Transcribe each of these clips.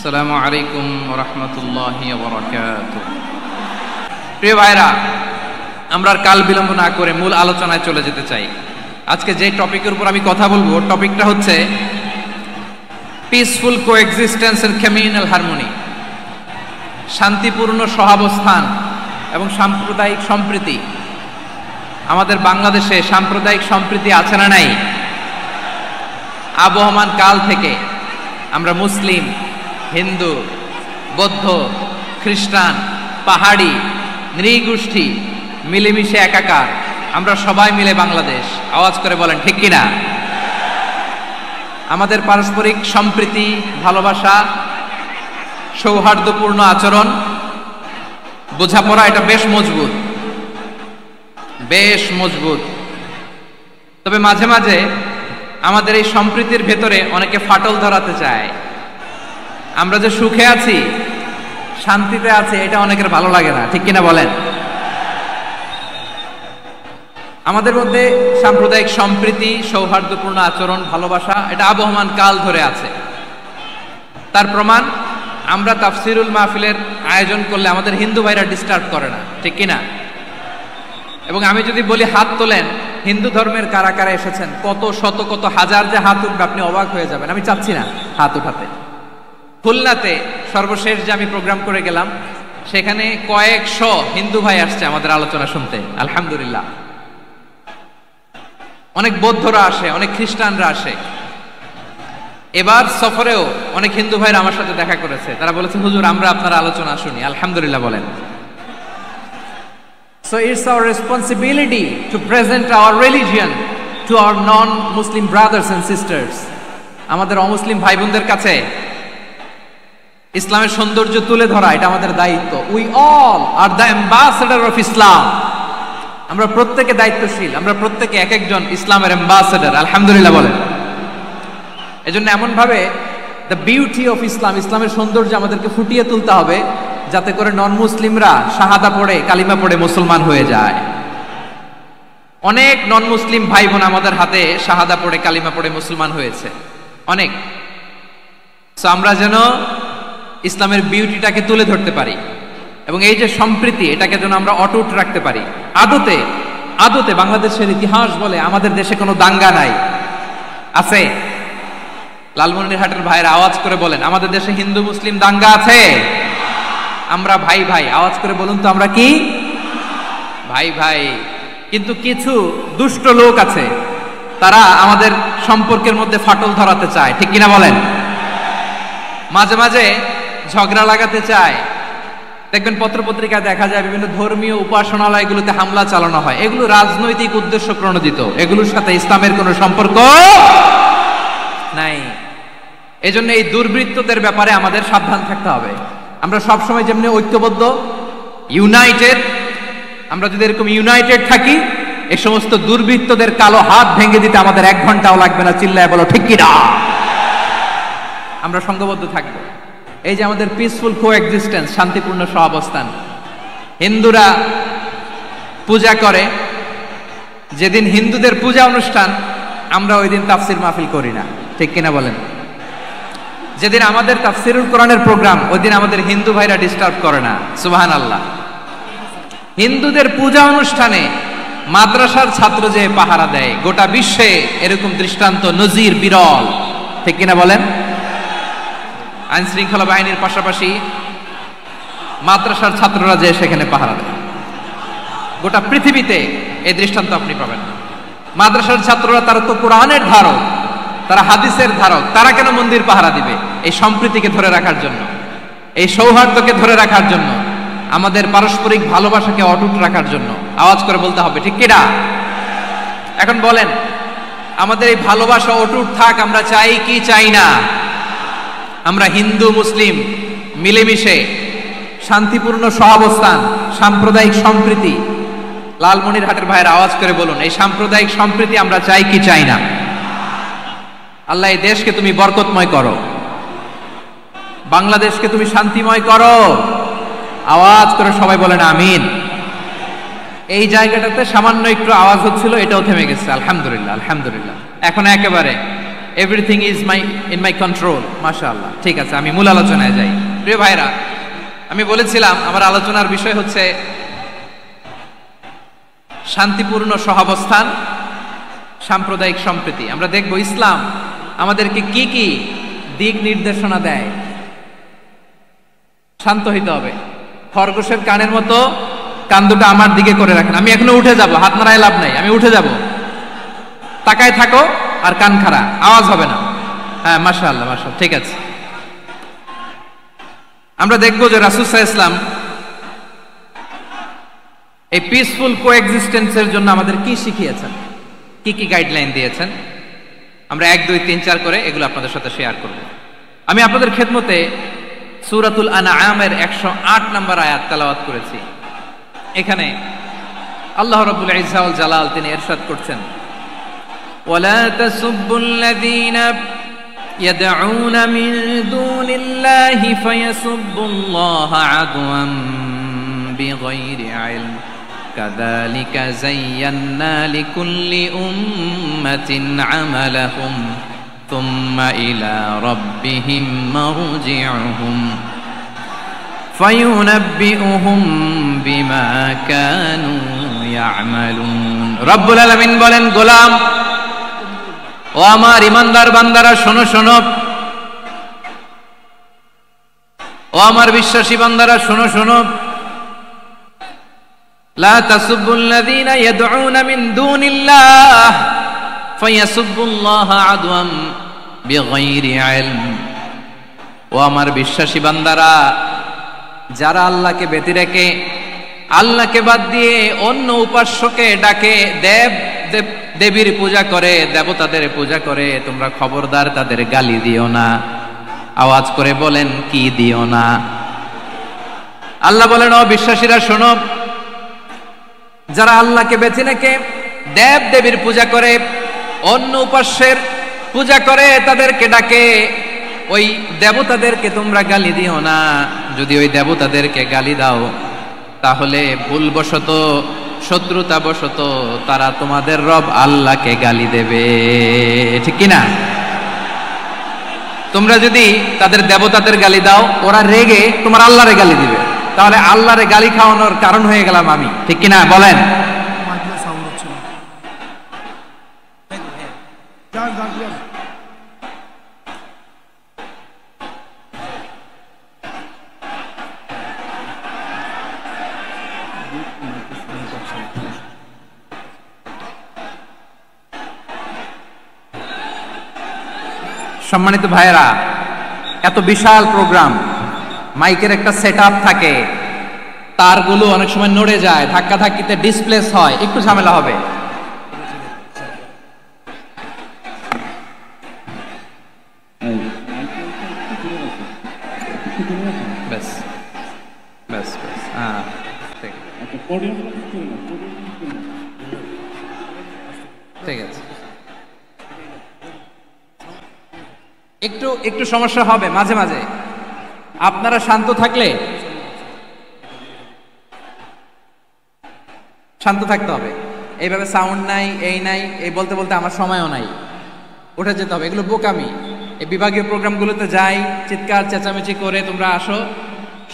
আসসালামু আলাইকুম ওয়া রাহমাতুল্লাহি ওয়া বারাকাতুহু। প্রিয় ভাইরা, আমরা আর কাল বিলম্ব না করে মূল আলোচনায় চলে যেতে চাই। আজকে যে টপিকের উপর আমি কথা বলবো, টপিকটা হচ্ছে peaceful coexistence and communal harmony, শান্তিপূর্ণ সহাবস্থান এবং সাম্প্রদায়িক সম্প্রীতি। আমাদের বাংলাদেশে সাম্প্রদায়িক সম্প্রীতি আছে না নাই? আবহমান কাল থেকে আমরা মুসলিম, হিন্দু, বৌদ্ধ, খ্রিস্টান, পাহাড়ি, নৃগোষ্ঠী মিলেমিশে একাকার, আমরা সবাই মিলে বাংলাদেশ। আওয়াজ করে বলেন ঠিক কিনা? আমাদের পারস্পরিক সম্প্রীতি, ভালোবাসা, সৌহার্দ্যপূর্ণ আচরণ, বোঝাপড়া, এটা বেশ মজবুত, বেশ মজবুত। তবে মাঝে মাঝে আমাদের এই সম্প্রীতির ভেতরে অনেকে ফাটল ধরাতে চায়। আমরা যে সুখে আছি, শান্তিতে আছি, এটা অনেকের ভালো লাগে না, ঠিক কিনা বলেন? আমাদের মধ্যে সাম্প্রদায়িক সম্প্রীতি, সৌহার্দ্যপূর্ণ আচরণ, ভালোবাসা, এটা আবহমান কাল ধরে আছে। তার প্রমাণ, আমরা তাফসিরুল মাহফিলের আয়োজন করলে আমাদের হিন্দু ভাইরা ডিস্টার্ব করে না, ঠিক কিনা? এবং আমি যদি বলি হাত তোলেন, হিন্দু ধর্মের কারা কারা এসেছেন, কত শত কত হাজার যে হাত উঠবে, আপনি অবাক হয়ে যাবেন। আমি চাচ্ছি না হাত উঠাতে। খুলনাতে সর্বশেষ যে আমি প্রোগ্রাম করে গেলাম, সেখানে কয়েকশো হিন্দু ভাই আসছে আমাদের আলোচনা শুনতে, আলহামদুলিল্লাহ। অনেক বৌদ্ধরা আসে, অনেক খ্রিস্টানরা আসে। এবার সফরেও অনেক হিন্দু ভাইরা আমার সাথে দেখা করেছে। তারা বলেছে, হুজুর আমরা আপনার আলোচনা শুনি, আলহামদুলিল্লাহ বলেন। So it's our responsibility to present our religion to our non-Muslim brothers and sisters. আমাদের অমুসলিম ভাই বোনদের কাছে ইসলামের সৌন্দর্য তুলে ধরা, এটা আমাদের দায়িত্ব। We all are the ambassador of Islam. আমরা প্রত্যেকে দায়িত্বশীল, আমরা প্রত্যেকে এক একজন ইসলামের অ্যাম্বাসেডর, আলহামদুলিল্লাহ বলেন। এজন্য এমন ভাবে দ্য বিউটি অফ ইসলাম, ইসলামের সৌন্দর্য আমাদেরকে ফুটিয়ে তুলতে হবে, যাতে করে নন মুসলিমরা শাহাদা পড়ে, কালিমা পড়ে মুসলমান হয়ে যায়। অনেক নন মুসলিম ভাই বোন আমাদের হাতে শাহাদা পড়ে, কালিমা পড়ে মুসলমান হয়েছে, অনেক। সো আমরা যেন ইসলামের বিউটিটাকে তুলে ধরতে পারি এবং এই যে সম্প্রীতি, এটাকে যেন আমরা অটুট রাখতে পারি। আদতে আদতে বাংলাদেশের ইতিহাস বলে আমাদের দেশে কোনো দাঙ্গা নাই, আছে? লালমনিরহাটের ভাইয়ের আওয়াজ করে বলেন, আমাদের দেশে হিন্দু মুসলিম দাঙ্গা আছে? আমরা ভাই ভাই, আওয়াজ করে বলুন তো, আমরা কি ভাই ভাই? কিন্তু কিছু দুষ্ট লোক আছে, তারা আমাদের সম্পর্কের মধ্যে ফাটল ধরাতে চায়, ঠিক কিনা বলেন? মাঝে মাঝে ঝগড়া লাগাতে চায়। দেখবেন পত্রপত্রিকায় দেখা যায় বিভিন্ন ধর্মীয় উপাসনালয়গুলোতে হামলা চালানো হয়। এগুলো রাজনৈতিক উদ্দেশ্য প্রণোদিত, এগুলোর সাথে ইসলামের কোনো সম্পর্ক নাই। এজন্য এই দুর্বৃত্তদের ব্যাপারে আমাদের সাবধান থাকতে হবে। আমরা সবসময় যেমনি ঐক্যবদ্ধ, ইউনাইটেড, আমরা যদি এরকম ইউনাইটেড থাকি, এই সমস্ত দুর্বৃত্তদের কালো হাত ভেঙে দিতে আমাদের 1 ঘন্টাও লাগবে না। চিল্লায় বলো ঠিক কিনা? আমরা সংঘবদ্ধ থাকবো। এই যে আমাদের পিসফুল কোএক্সিস্টেন্স, শান্তিপূর্ণ সহাবস্থান। হিন্দুরা পূজা করে, যেদিন হিন্দুদের পূজা অনুষ্ঠান, আমরা ওই দিন তাফসির মাহফিল করি না, ঠিক কিনা বলেন? যেদিন আমাদের তাফসিরুল কোরআনের প্রোগ্রাম, ওই দিন আমাদের হিন্দু ভাইরা ডিস্টার্ব করে না, সুবহানাল্লাহ। হিন্দুদের পূজা অনুষ্ঠানে মাদ্রাসার ছাত্র যে পাহারা দেয়, গোটা বিশ্বে এরকম দৃষ্টান্ত, নজির বিরল, ঠিক কিনা বলেন? আইন শৃঙ্খলা বাহিনীর পাশাপাশি মাদ্রাসার ছাত্ররা যে সেখানে পাহারা দেয়, গোটা পৃথিবীতে এই দৃষ্টান্ত আপনি পাবেন না। মাদ্রাসার ছাত্ররা, তারা তো কোরআনের ধারক, তারা হাদিসের ধারক, তারা কেন মন্দির পাহারা দিবে? এই সম্প্রীতিকে ধরে রাখার জন্য, এই সৌহার্দ্যকে ধরে রাখার জন্য, আমাদের পারস্পরিক ভালোবাসাকে অটুট রাখার জন্য। আওয়াজ করে বলতে হবে ঠিক কিনা? এখন বলেন, আমাদের এই ভালোবাসা অটুট থাক, আমরা চাই কি চাই না? আমরা হিন্দু মুসলিম মিলেমিশে শান্তিপূর্ণ সহাবস্থান, সাম্প্রদায়িক সম্প্রীতি। লালমনিরহাটের ভাইয়ের আওয়াজ করে বলুন, এই সাম্প্রদায়িক সম্প্রীতি আমরা চাই কি চাই না? আল্লাহ এই দেশকে তুমি বরকতময় করো, বাংলাদেশকে তুমি শান্তিময় করো। আওয়াজ করে সবাই বলেন আমিন। এই জায়গাটাতে সামান্য একটু আওয়াজ হচ্ছিল, এটাও থেমে গেছে, আলহামদুলিল্লাহ আলহামদুলিল্লাহ। এখন একেবারে everything is in my control. মাশাআল্লাহ, ঠিক আছে, আমি মূল আলোচনায় যাই। প্রিয় ভাইরা, আমি বলেছিলাম আমার আলোচনার বিষয় হচ্ছে শান্তিপূর্ণ সহাবস্থান, সাম্প্রদায়িক সম্প্রীতি। আমরা দেখব ইসলাম আমাদেরকে কি কি দিক নির্দেশনা দেয়। শান্ত হইতে হবে, খরগোশের কানের মতো কান দুটো আমার দিকে করে রাখেন। আমি এখনো উঠে যাব, হাত নাড়ায় লাভ নাই, আমি উঠে যাব। তাকায় থাকো আর কান খাড়া, আওয়াজ হবে না। হ্যাঁ, মাশাআল্লাহ মাশাআল্লাহ, ঠিক আছে। আমরা দেখবো যে রাসূল সাল্লাল্লাহু আলাইহি ওয়াসাল্লাম এই পিসফুল কোএক্সিস্টেন্সের জন্য আমাদের কি শিখিয়েছেন, কি কি গাইডলাইন দিয়েছেন। আমরা 1 2 3 4 করে এগুলো আপনাদের সাথে শেয়ার করব। আমি আপনাদের খেদমতে সূরাতুল আনআমের 108 নম্বর আয়াত তেলাওয়াত করেছি। এখানে আল্লাহ রাব্বুল ইজ্জা ওয়াল জালাল তিনি ইরশাদ করছেন, ওয়ালা তাসুব্বুল্লাযীনা ইয়াদউনা মিন দুনিল্লাহি ফায়াসুব্বুল্লাহা আদওয়ান বিগাইরি ইলম কাযালিকা যায়্যান্না লিকুল্লি উম্মাতিন আমালাহুম থুম্মা ইলা রাব্বিহিম মারজিউহুম ফায়ুনাব্বিউহুম বিমা কানু ইয়ামালুন। রব্বুল আলামিন বলেন, গোলাম ও আমার ইমানদার বান্দারা শোনো শোনো, ও আমার বিশ্বাসী বান্দারা শোনো শোনো, লা তাসুব্বুল্লাযীনা ইয়াদউনা মিন দুনিল্লাহ ফায়াসুব্বুল্লাহা আদওয়াম বিগাইরি ইলম। ও আমার বিশ্বাসী বান্দারা, যারা আল্লাহকে ব্যতি রেখে, আল্লাহকে বাদ দিয়ে অন্য উপাস্যকে ডাকে, দেবীর পূজা করে, দেবতাদের পূজা করে, তোমরা খবরদার তাদের গালি দিও না। আওয়াজ করে বলেন, কি দিও না? আল্লাহ বলেন, ও বিশ্বাসীরা শোনো, যারা আল্লাহকে বেছে রেখে দেব দেবীর পূজা করে, অন্য উপাস্যের পূজা করে, তাদেরকে ডাকে, ওই দেবতাদেরকে তোমরা গালি দিও না। যদি ওই দেবতাদেরকে গালি দাও তাহলে ভুলবশত, শত্রুতাবশত তারা তোমাদের রব আল্লাহকে গালি দেবে, ঠিক কিনা? তোমরা যদি তাদের দেবতাদের গালি দাও, ওরা রেগে তোমার আল্লাহরে গালি দিবে, তাহলে আল্লাহরে গালি খাওয়ানোর কারণ হয়ে গেলাম আমি, ঠিক কিনা বলেন? সম্মানিত ভাইয়েরা, এত বিশাল প্রোগ্রাম, মাইকের একটা সেটআপ থাকে, তারগুলো অনেক সময় নড়ে যায়, ধাক্কা ধাক্কিতে ডিসপ্লেস হয়, একটু ঝামেলা হবে। ব্যাস ব্যাস ব্যাস, হ্যাঁ, ঠিক আছে। একটু একটু সমস্যা হবে মাঝে মাঝে, আপনারা শান্ত থাকলে, শান্ত থাকতে হবে। এইভাবে সাউন্ড নাই, এই নাই, এই বলতে বলতে আমার সময়ও নাই, উঠে যেতে হবে। এগুলো বোকামি। এই বিভাগীয় প্রোগ্রামগুলোতে যাই, চিৎকার চেঁচামেচি করে তোমরা আসো,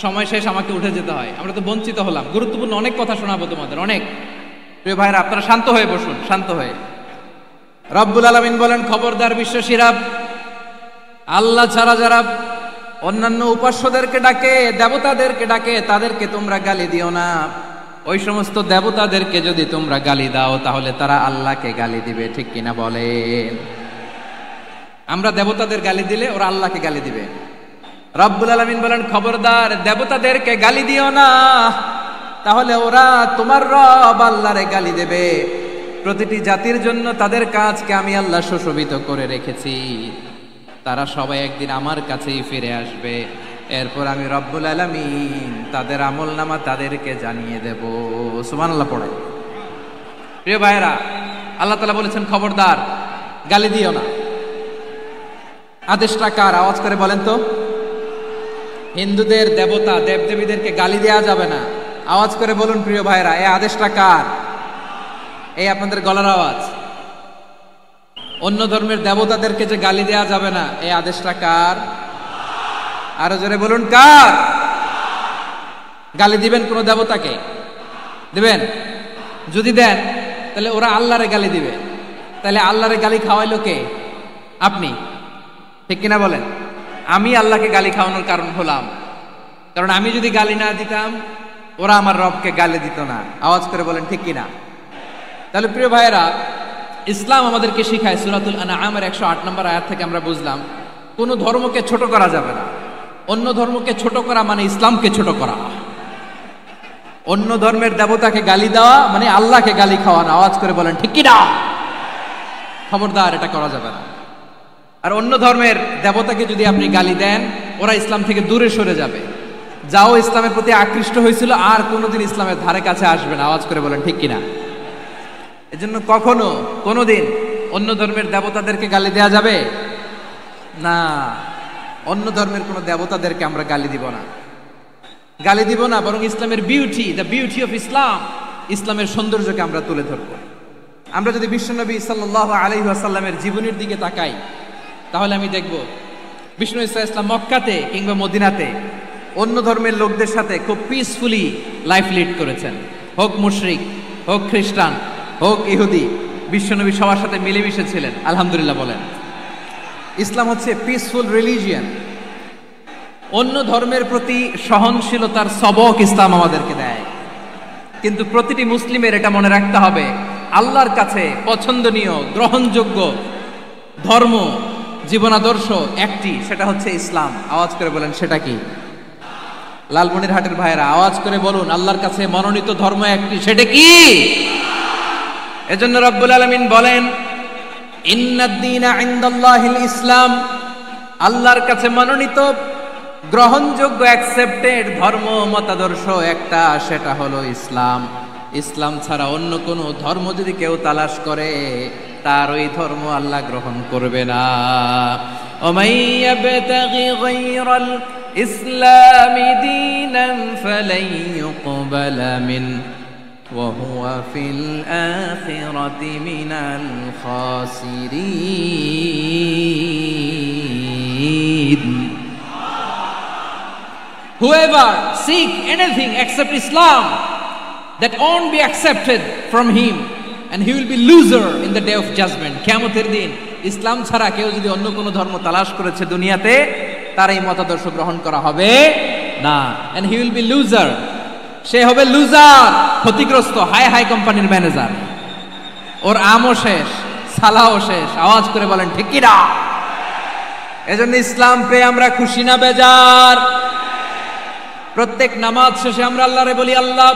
সময় শেষ, আমাকে উঠে যেতে হয়। আমরা তো বঞ্চিত হলাম, গুরুত্বপূর্ণ অনেক কথা শোনাবো তোমাদের, অনেক। প্রিয় ভাইরা, আপনারা শান্ত হয়ে বসুন, শান্ত হয়ে। রব্বুল আলামিন বলেন, খবরদার বিশ্বাসীরা, আল্লাহ ছাড়া যারা অন্যান্য উপাস্যদেরকে ডাকে, দেবতাদেরকে ডাকে, তাদেরকে তোমরা গালি দিও না। ওই সমস্ত দেবতাদেরকে যদি তোমরা গালি দাও তাহলে তারা আল্লাহকে গালি দিবে, ঠিক কিনা বলেন? আমরা দেবতাদের গালি দিলে ওরা আল্লাহকে গালি দিবে। রব্বুল আলামিন বলেন, খবরদার দেবতাদেরকে গালি দিও না, তাহলে ওরা তোমার রব আল্লাহরে গালি দেবে। প্রতিটি জাতির জন্য তাদের কাজকে আমি আল্লাহ সুশোভিত করে রেখেছি, তারা সবাই একদিন আমার কাছেই ফিরে আসবে। এরপর আমি রব্বুল আলামিন তাদের আমলনামা তাদেরকে জানিয়ে দেব। সুবহানাল্লাহ পড়ে। প্রিয় ভাইরা, আল্লাহ তাআলা বলেছেন, খবরদার গালি দিও না। আদেশটা কার? আওয়াজ করে বলেন তো। হিন্দুদের দেবতা দেবদেবীদেরকে গালি দেওয়া যাবে না। আওয়াজ করে বলুন প্রিয় ভাইরা, এই আদেশটা কার? এই আপনাদের গলার আওয়াজ। অন্য ধর্মের দেবতাদেরকে যে গালি দেয়া যাবে না, এই আদেশটা কার? আরো জোরে বলুন, কার? গালি দিবেন কোন দেবতাকে? দিবেন? যদি দেন তাহলে ওরা আল্লাহরে গালি দিবে, তাহলে আল্লাহরে গালি খাওয়াইলো কে? আপনি, ঠিক কিনা বলেন? আমি আল্লাহকে গালি খাওয়ানোর কারণ হলাম, কারণ আমি যদি গালি না দিতাম ওরা আমার রবকে গালি দিত না। আওয়াজ করে বলেন ঠিক কিনা? তাহলে প্রিয় ভাইয়েরা, ইসলাম আমাদেরকে শিখায়, সূরাতুল আনআমের 108 নম্বর আয়াত থেকে আমরা বুঝলাম কোন ধর্মকে ছোট করা যাবে না। অন্য ধর্মকে ছোট করা মানে ইসলামকে ছোট করা। অন্য ধর্মের দেবতাকে গালি দেওয়া মানে আল্লাহকে গালি খাওয়ানো। আওয়াজ করে বলেন ঠিক কিনা? খবরদার, এটা করা যাবে না। আর অন্য ধর্মের দেবতাকে যদি আপনি গালি দেন, ওরা ইসলাম থেকে দূরে সরে যাবে। যাও ইসলামের প্রতি আকৃষ্ট হয়েছিল আর কোনোদিন ইসলামের ধারে কাছে আসবে না। আওয়াজ করে বলেন ঠিক কিনা? এজন্য কখনো কোনোদিন অন্য ধর্মের দেবতাদেরকে গালি দেয়া যাবে না। অন্য ধর্মের কোনো দেবতাদেরকে আমরা গালি দিব না, গালি দিব না, বরং ইসলামের beauty, the beauty of Islam, ইসলামের সৌন্দর্যকে আমরা তুলে ধরবো। আমরা যদি বিশ্বনবী সাল্লাল্লাহু আলাইহি ওয়াসাল্লামের জীবনের দিকে তাকাই, তাহলে আমি দেখব বিষ্ণু ইসলাম মক্কাতে কিংবা মদিনাতে অন্য ধর্মের লোকদের সাথে খুব পিসফুলি লাইফ লিড করেছেন। হোক মুশরিক, হোক খ্রিস্টান, হোক ইহুদি, বিশ্বনবী সবার সাথে মিলেমিশে ছিলেন। আলহামদুলিল্লাহ বলেন। ইসলাম হচ্ছে পিসফুল রিলিজিয়ান। অন্য ধর্মের প্রতি সহনশীলতার সবক ইসলাম আমাদেরকে দেয়। কিন্তু প্রতিটি মুসলিমের এটা মনে রাখতে হবে, আল্লাহর কাছে পছন্দনীয় গ্রহণযোগ্য ধর্ম, জীবনাদর্শ একটি, সেটা হচ্ছে ইসলাম। আওয়াজ করে বলেন সেটা কি? লালমনিরহাটের ভাইয়েরা আওয়াজ করে বলুন, আল্লাহর কাছে মনোনীত ধর্ম একটি, সেটা কি? এজন্য রব্বুল আলামিন বলেন, ইন্নাদ-দীনা ইনদাল্লাহিল ইসলাম, আল্লাহর কাছে মনোনীত গ্রহণযোগ্য অ্যাকসেপ্টেড ধর্ম মতাদর্শ একটা, সেটা হলো ইসলাম। ইসলাম ছাড়া অন্য কোনো ধর্ম যদি কেউ তালাশ করে, তার ওই ধর্ম আল্লাহ গ্রহণ করবে না। ওমাই ইয়াবতাগি গায়রাল ইসলামি দীনান ফালাই ইউকবালা মিন ওয়া হুয়া ফিল আখিরাতি মিনাল খাসিরিন। Whoever seek anything except Islam, that won't be accepted from him, and he will be loser in the day of judgment. কিয়ামতের দিন ইসলাম ছাড়া কেউ যদি অন্য কোনো ধর্ম তালাশ করেছে দুনিয়াতে, তার এই মতাদর্শ গ্রহণ করা হবে না, and he will be loser, সে হবে লুজার, ক্ষতিগ্রস্ত, হাই হাই কোম্পানির ম্যানেজার। ওর আমও শেষ, সালাও শেষ। আওয়াজ করে বলেন ঠিক কি না? এজন্য ইসলাম পেয়ে আমরা খুশি না বেজার? প্রত্যেক নামাজ শেষে আমরা আল্লাহরে বলি, আল্লাহ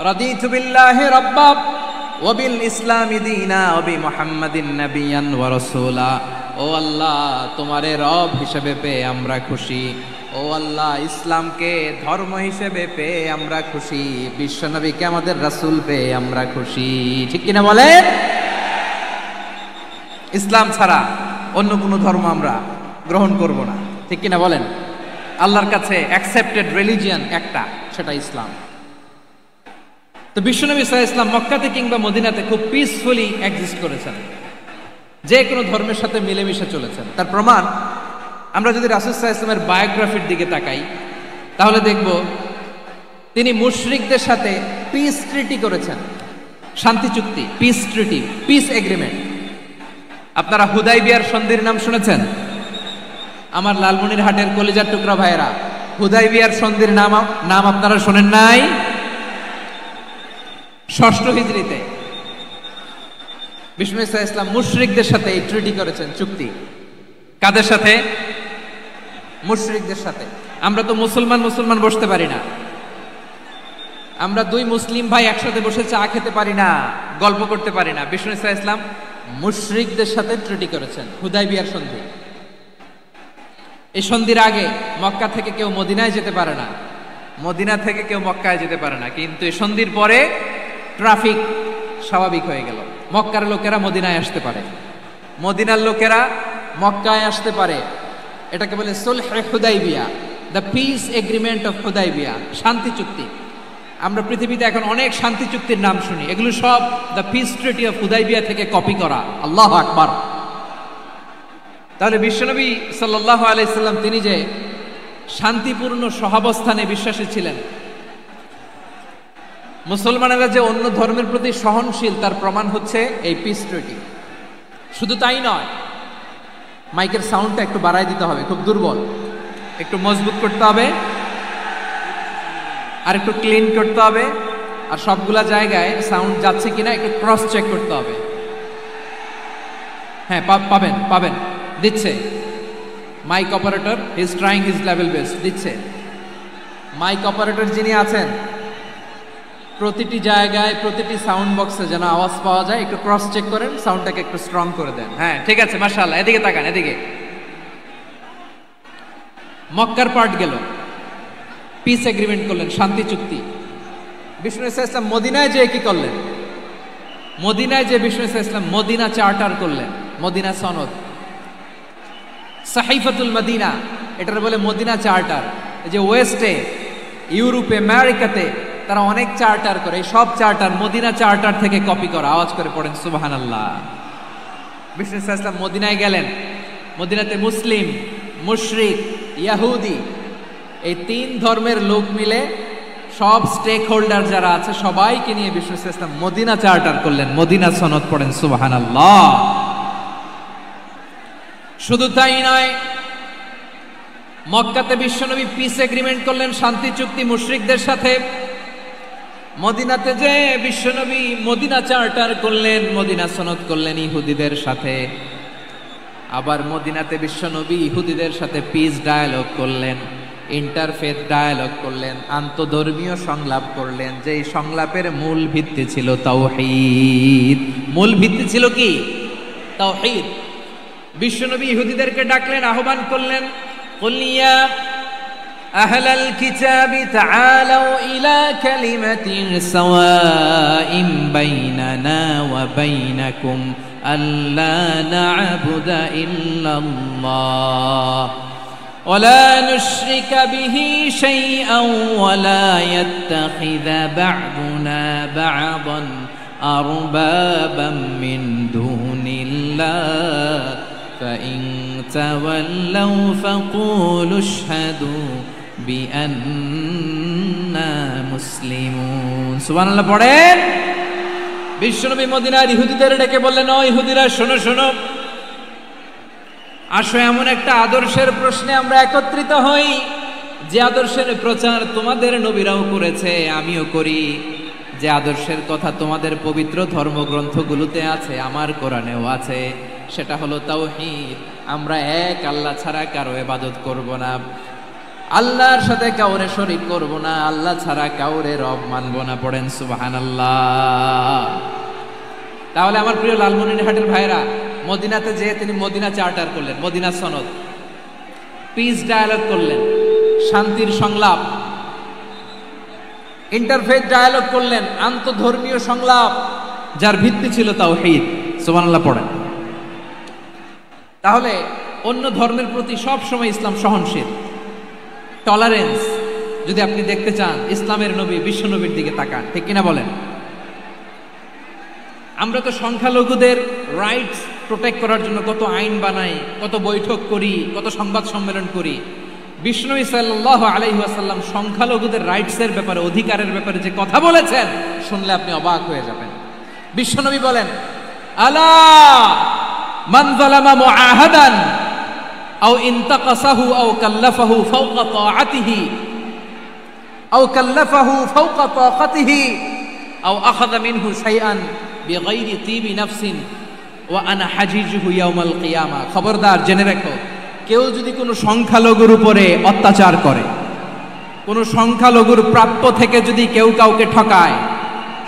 রাদিতু বিল্লাহি রাব্বা ওয়া বিল ইসলামি দীনা ওয়া বি মুহাম্মাদিন নাবিয়ান ওয়া রাসূলা। ও আল্লাহ, তোমারে রব হিসেবে পেয়ে আমরা খুশি। ও আল্লাহ, ইসলামকে ধর্ম হিসেবে পেয়ে আমরা খুশি। বিশ্বনবীকে আমাদের রাসূল পেয়ে আমরা খুশি। ঠিক কিনা বলেন? ইসলাম ছাড়া অন্য কোনো ধর্ম আমরা গ্রহণ করব না। ঠিক কিনা বলেন? আল্লাহর কাছে অ্যাকসেপ্টেড রিলিজিয়ান একটা, সেটা ইসলাম। তো বিশ্বনবী সাল্লাল্লাহু আলাইহি ওয়াসাল্লাম মক্কাতে কিংবা মদিনাতে খুব পিসফুলি এক্সিস্ট করেছেন, যে কোনো ধর্মের সাথে মিলেমিশে চলেছেন। তার প্রমাণ আমরা যদি রাসূল সাল্লাল্লাহু আলাইহি ওয়াসাল্লামের বায়োগ্রাফির দিকে তাকাই, তাহলে দেখব তিনি মুশরিকদের সাথে পিস ট্রিটি করেছেন, শান্তি চুক্তি, পিস ট্রিটি, পিস এগ্রিমেন্ট। আপনারা হুদাইবিয়ার সন্ধির নাম শুনেছেন? আমার লালমনিরহাটের কলিজার টুকরা ভাইয়েরা, হুদাইবিয়ার সন্ধির নাম আপনারা শোনেন নাই? 6ষ্ঠ হিজরিতে বিষ্ণু ইসলাম মুশরিকদের সাথে এই ট্রিটি করেছেন, চুক্তি। কাদের সাথে? মুশরিকদের সাথে। আমরা তো মুসলমান বসতে পারি না। আমরা দুই মুসলিম ভাই একসাথে বসে চা খেতে পারি না, গল্প করতে পারি না। বিষ্ণু ইসলাম মুশরিকদের সাথে ট্রিটি করেছেন, হুদাইবিয়ার সন্ধি। এই সন্ধির আগে মক্কা থেকে কেউ মদিনায় যেতে পারে না, মদিনা থেকে কেউ মক্কায় যেতে পারে না। কিন্তু এই সন্ধির পরে ট্রাফিক স্বাভাবিক হয়ে গেল। মক্কার লোকেরা মদিনায় আসতে পারে, মদিনার লোকেরা মক্কায় আসতে পারে। এটাকে বলে সুলহে হুদাইবিয়া, the peace agreement of Hudaibiya, শান্তি চুক্তি। আমরা পৃথিবীতে এখন অনেক শান্তি চুক্তির নাম শুনি, এগুলো সব the piece treaty of Hudaibiya থেকে কপি করা। আল্লাহু আকবার। তাহলে বিশ্বনবী সাল্লাল্লাহু আলাইহি সাল্লাম তিনি যে শান্তিপূর্ণ সহাবস্থানে বিশ্বাসী ছিলেন, মুসলমানেরা যে অন্য ধর্মের প্রতি সহনশীল তার প্রমাণ হচ্ছে এই পিস ট্রিটি। শুধু তাই নয়, মাইকের সাউন্ডটা একটু বাড়াই দিতে হবে, খুব দুর্বল, একটু মজবুত করতে হবে, আর একটু ক্লিন করতে হবে, আর সবগুলা জায়গায় সাউন্ড যাচ্ছে কিনা একটু ক্রস চেক করতে হবে। হ্যাঁ, পাবেন পাবেন, দিচ্ছে mike operator, is trying his level best, দিচ্ছে। মাইক অপারেটর যিনি আছেন, প্রতিটি জায়গায় প্রতিটি সাউন্ড বক্সে যেন আওয়াজ পাওয়া যায়, একটু ক্রস চেক করেন, সাউন্ডটাকে একটু স্ট্রং করে দেন। হ্যাঁ, ঠিক আছে, মাশাআল্লাহ। এদিকে তাকান, এদিকে। মক্কার পার্ট গেল, পিস এগ্রিমেন্ট করলেন, শান্তি চুক্তি। বিষ্ণু ইসলাম মদিনায় যে কি করলেন? মদিনায় যে বিষ্ণু ইসলাম মদিনা চার্টার করলেন, মদিনা সনদ, সাহিফাতুল মদিনা, এটার বলে মদিনা চার্টার। এই যে ওয়েস্টে, ইউরোপে, আমেরিকাতে তারা অনেক চার্টার করে, সব চার্টার মদিনা চার্টার থেকে কপি করা। আওয়াজ করে পড়েন সুবহানাল্লাহ। বিষ্ণু ইসলাম মদিনায় গেলেন, মদিনাতে মুসলিম, মুশরিক, ইয়াহুদি, এই তিন ধর্মের লোক মিলে সব স্টেক হোল্ডার যারা আছে সবাইকে নিয়ে বিষ্ণু ইসলাম মদিনা চার্টার করলেন, মদিনা সনদ, পড়েন সুবহানাল্লাহ। শুধু তাই নয়, মক্কাতে বিশ্বনবী পিস এগ্রিমেন্ট করলেন, শান্তি চুক্তি মুশরিকদের সাথে। মদিনাতে যে বিশ্বনবী মদিনা চার্টার করলেন, মদিনা সনদ করলেন ইহুদিদের সাথে। আবার মদিনাতে বিশ্বনবী ইহুদিদের সাথে পিস ডায়ালগ করলেন, ইন্টারফেথ ডায়ালগ করলেন, আন্তধর্মীয় সংলাপ করলেন, যেই সংলাপের মূল ভিত্তি ছিল তাওহীদ। মূল ভিত্তি ছিল কি? তাওহীদ। বিশ্বনবী ইহুদিদেরকে ডাকলেন, আহ্বান করলেন, কুল ইয়া আহলাল কিতাবি তাআলাউ ইলা কালিমাতিন সাওয়াইন বাইনানা ওয়া বাইনাকুম আল্লা না'বুদা ইল্লাল্লাহ ولا نشرك به شيئا ولا يتخذ بعضنا بعضا أربابا من دون الله فإن تولوا فقولوا اشهدوا بأننا مسلمون سبحان الله পড়েন। বিশ্বনবী মদিনার ইহুদিদের ডেকে বললেন, ও ইহুদিরা, শোনো শোনো, আসো এমন একটা আদর্শের প্রশ্নে আমরা একত্রিত হই, যে আদর্শের প্রচার তোমাদের নবীরাও করেছে, আমিও করি, যে আদর্শের কথা তোমাদের পবিত্র ধর্মগ্রন্থগুলোতে আছে, আমার কোরআনেও আছে। সেটা হলো তাওহীদ। আমরা এক আল্লাহ ছাড়া কারো ইবাদত করব না, আল্লাহর সাথে কাউরে শরীক করব না, আল্লাহ ছাড়া কাউরে রব মানব না। পড়েন সুবহানাল্লাহ। তাহলে আমার প্রিয় লালমনিরহাটের ভাইরা, মদিনাতে যেয়ে তিনি মদিনা চার্টার করলেন, মদিনা সনদ, পিস ডায়ালগ করলেন, শান্তির সংলাপ, ইন্টারফেথ ডায়ালগ করলেন, আন্তধর্মীয় সংলাপ, যার ভিত্তি ছিল তাওহীদ। সুবহানাল্লাহ পড়েন। তাহলে অন্য ধর্মের প্রতি সব সময় ইসলাম সহনশীল, টলারেন্স। যদি আপনি দেখতে চান ইসলামের নবী বিশ্ব নবীর দিকে তাকান, ঠিক কিনা বলেন? আমরা তো সংখ্যালঘুদের রাইটস প্রোটেক্ট করার জন্য কত আইন বানাই, কত বৈঠক করি, কত সংবাদ সম্মেলন করি। বিষ্ণু সাল্লাল্লাহু আলাইহি ওয়াসাল্লাম সংখ্যালঘুদের রাইটসের ব্যাপারে, অধিকারের ব্যাপারে যে কথা বলেছেন, শুনলে আপনি অবাক হয়ে যাবেন। বিশ্বনবী বলেন, আলা মান যালামা মুআহাদান আও ইনতাকাসাহু আও কাল্লাফাহু ফাওকা তাআতিহি আও কাল্লাফাহু ফাওকা তাকাতিহি আও আখাযা মিনহু শাইআন বিগাইরি তিবি নাফসিন ওয়া আনা হাজিজুহু ইয়াউমাল কিয়ামা। খবরদার, জেনে রাখো, কেউ যদি কোনো সংখ্যালঘুর উপরে অত্যাচার করে, কোনো সংখ্যালঘুর প্রাপ্য থেকে যদি কেউ কাউকে ঠকায়,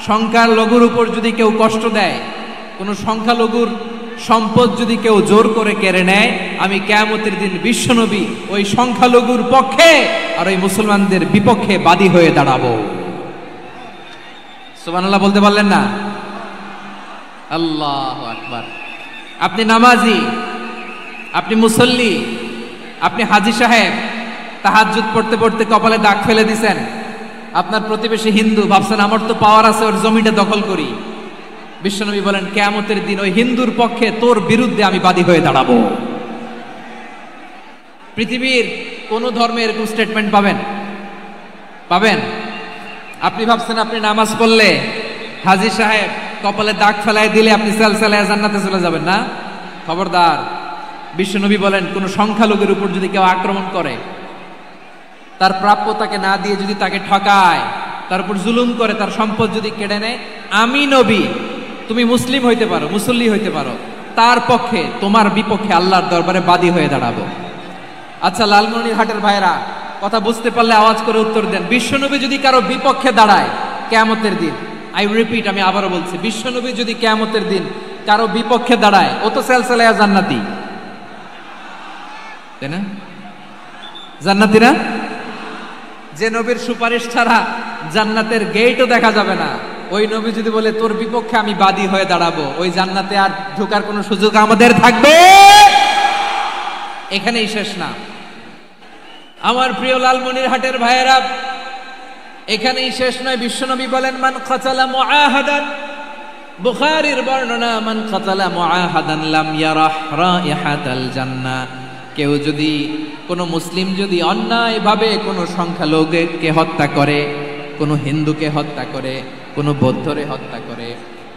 সংখ্যালঘুর উপর যদি কেউ কষ্ট দেয়, কোনো সংখ্যালঘুর সম্পদ যদি কেউ জোর করে কেড়ে নেয়, আমি কিয়ামতের দিন বিশ্বনবী ওই সংখ্যালঘুর পক্ষে আর ওই মুসলমানদের বিপক্ষে বাদী হয়ে দাঁড়াবো। সুবহানাল্লাহ বলতে পারলেন না? আল্লাহু আকবার। আপনি নামাজি, আপনি মুসল্লি, আপনি হাজী সাহেব, তাহাজ্জুদ পড়তে পড়তে কপালে দাগ ফেলে দিছেন, আপনার প্রতিবেশী হিন্দু, ভাবছেন আমার তো পাওয়ার আছে, ওর জমিটা দখল করি। বিশ্বনবী বলেন, কিয়ামতের দিন ওই হিন্দুর পক্ষে তোর বিরুদ্ধে আমি বাদী হয়ে দাঁড়াবো। পৃথিবীর কোন ধর্মে এরকম স্টেটমেন্ট পাবেন? পাবেন? আপনি ভাবছেন আপনি নামাজ পড়লে হাজী সাহেব কপালে দাগ ফেলায় দিলে আপনি সালসালায় জান্নাতে চলে যাবেন না? খবরদার। বিশ্বনবী বলেন, কোন সংখ্যালঘুর উপর যদি কেউ আক্রমণ করে, তার প্রাপ্য তাকে না দিয়ে যদি তাকে ঠকায়, তার উপর জুলুম করে, তার সম্পদ যদি কেড়ে নেয়, আমি নবী, তুমি মুসলিম হইতে পারো, মুসল্লি হইতে পারো, তার পক্ষে তোমার বিপক্ষে আল্লাহর দরবারে বাদী হয়ে দাঁড়াবো। আচ্ছা লালমনিরহাটের ভাইরা, কথা বুঝতে পারলে আওয়াজ করে উত্তর দেন। বিশ্বনবী যদি কারো বিপক্ষে দাঁড়ায় কিয়ামতের দিন, আই রিপিট, আমি আবারও বলছি, বিশ্বনবী যদি কিয়ামতের দিন কারো বিপক্ষে দাঁড়ায়, ও তো সেলসেলায়া জান্নাতি, তাই না? জান্নাতি না? যে নবীর সুপারিশ ছাড়া জান্নাতের গেটও দেখা যাবে না, ওই নবী যদি বলে তোর বিপক্ষে আমি বাদী হয়ে দাঁড়াবো, ওই জান্নাতে আর ঢোকার কোনো সুযোগ আমাদের থাকবে? এখানেই শেষ না আমার প্রিয় লালমনিরহাটের ভাইয়েরা, এখানেই শেষ নয়। বিশ্বনবী বলেন, মান কাতালা মুআহাদান, বুখারীর বর্ণনা, মান কাতালা মুআহাদান লাম ইয়ারাহ রাইহাতাল জান্নাহ। কেউ যদি, কোনো মুসলিম যদি অন্যায়ভাবে কোনো সংখ্যালঘুকে হত্যা করে, কোনো হিন্দুকে হত্যা করে, কোনো বৌদ্ধরে হত্যা করে,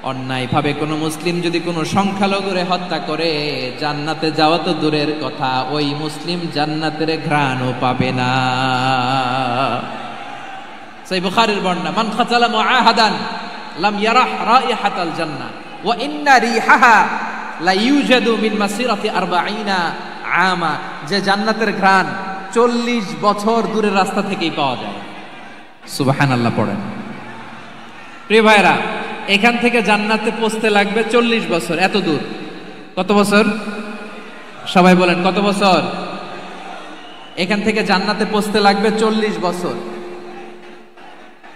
অন্যায়ভাবে কোনো মুসলিম যদি কোনো সংখ্যালঘুরে হত্যা করে, জান্নাতে যাওয়া তো দূরের কথা, ওই মুসলিম জান্নাতের ঘ্রাণও পাবে না। সেই বুখারীর বর্ণনা, মান কাতালা মুআহাদান লাম ইয়ারাহ রাইহাতাল জান্নাহ ওয়া ইন্না রিহাহা লা ইউজাদু মিন মাসিরাতি 40 আমা। যে জান্নাতের ঘ্রাণ 40 বছর দূরের রাস্তা থেকেই পাওয়া যায়। সুবহানাল্লাহ পড়েন। প্রিয় ভাইরা, এখান থেকে জান্নাতে পৌঁছতে লাগবে 40 বছর। এত দূর, কত বছর? সবাই বলেন কত বছর? এখান থেকে জান্নাতে পৌঁছতে লাগবে 40 বছর।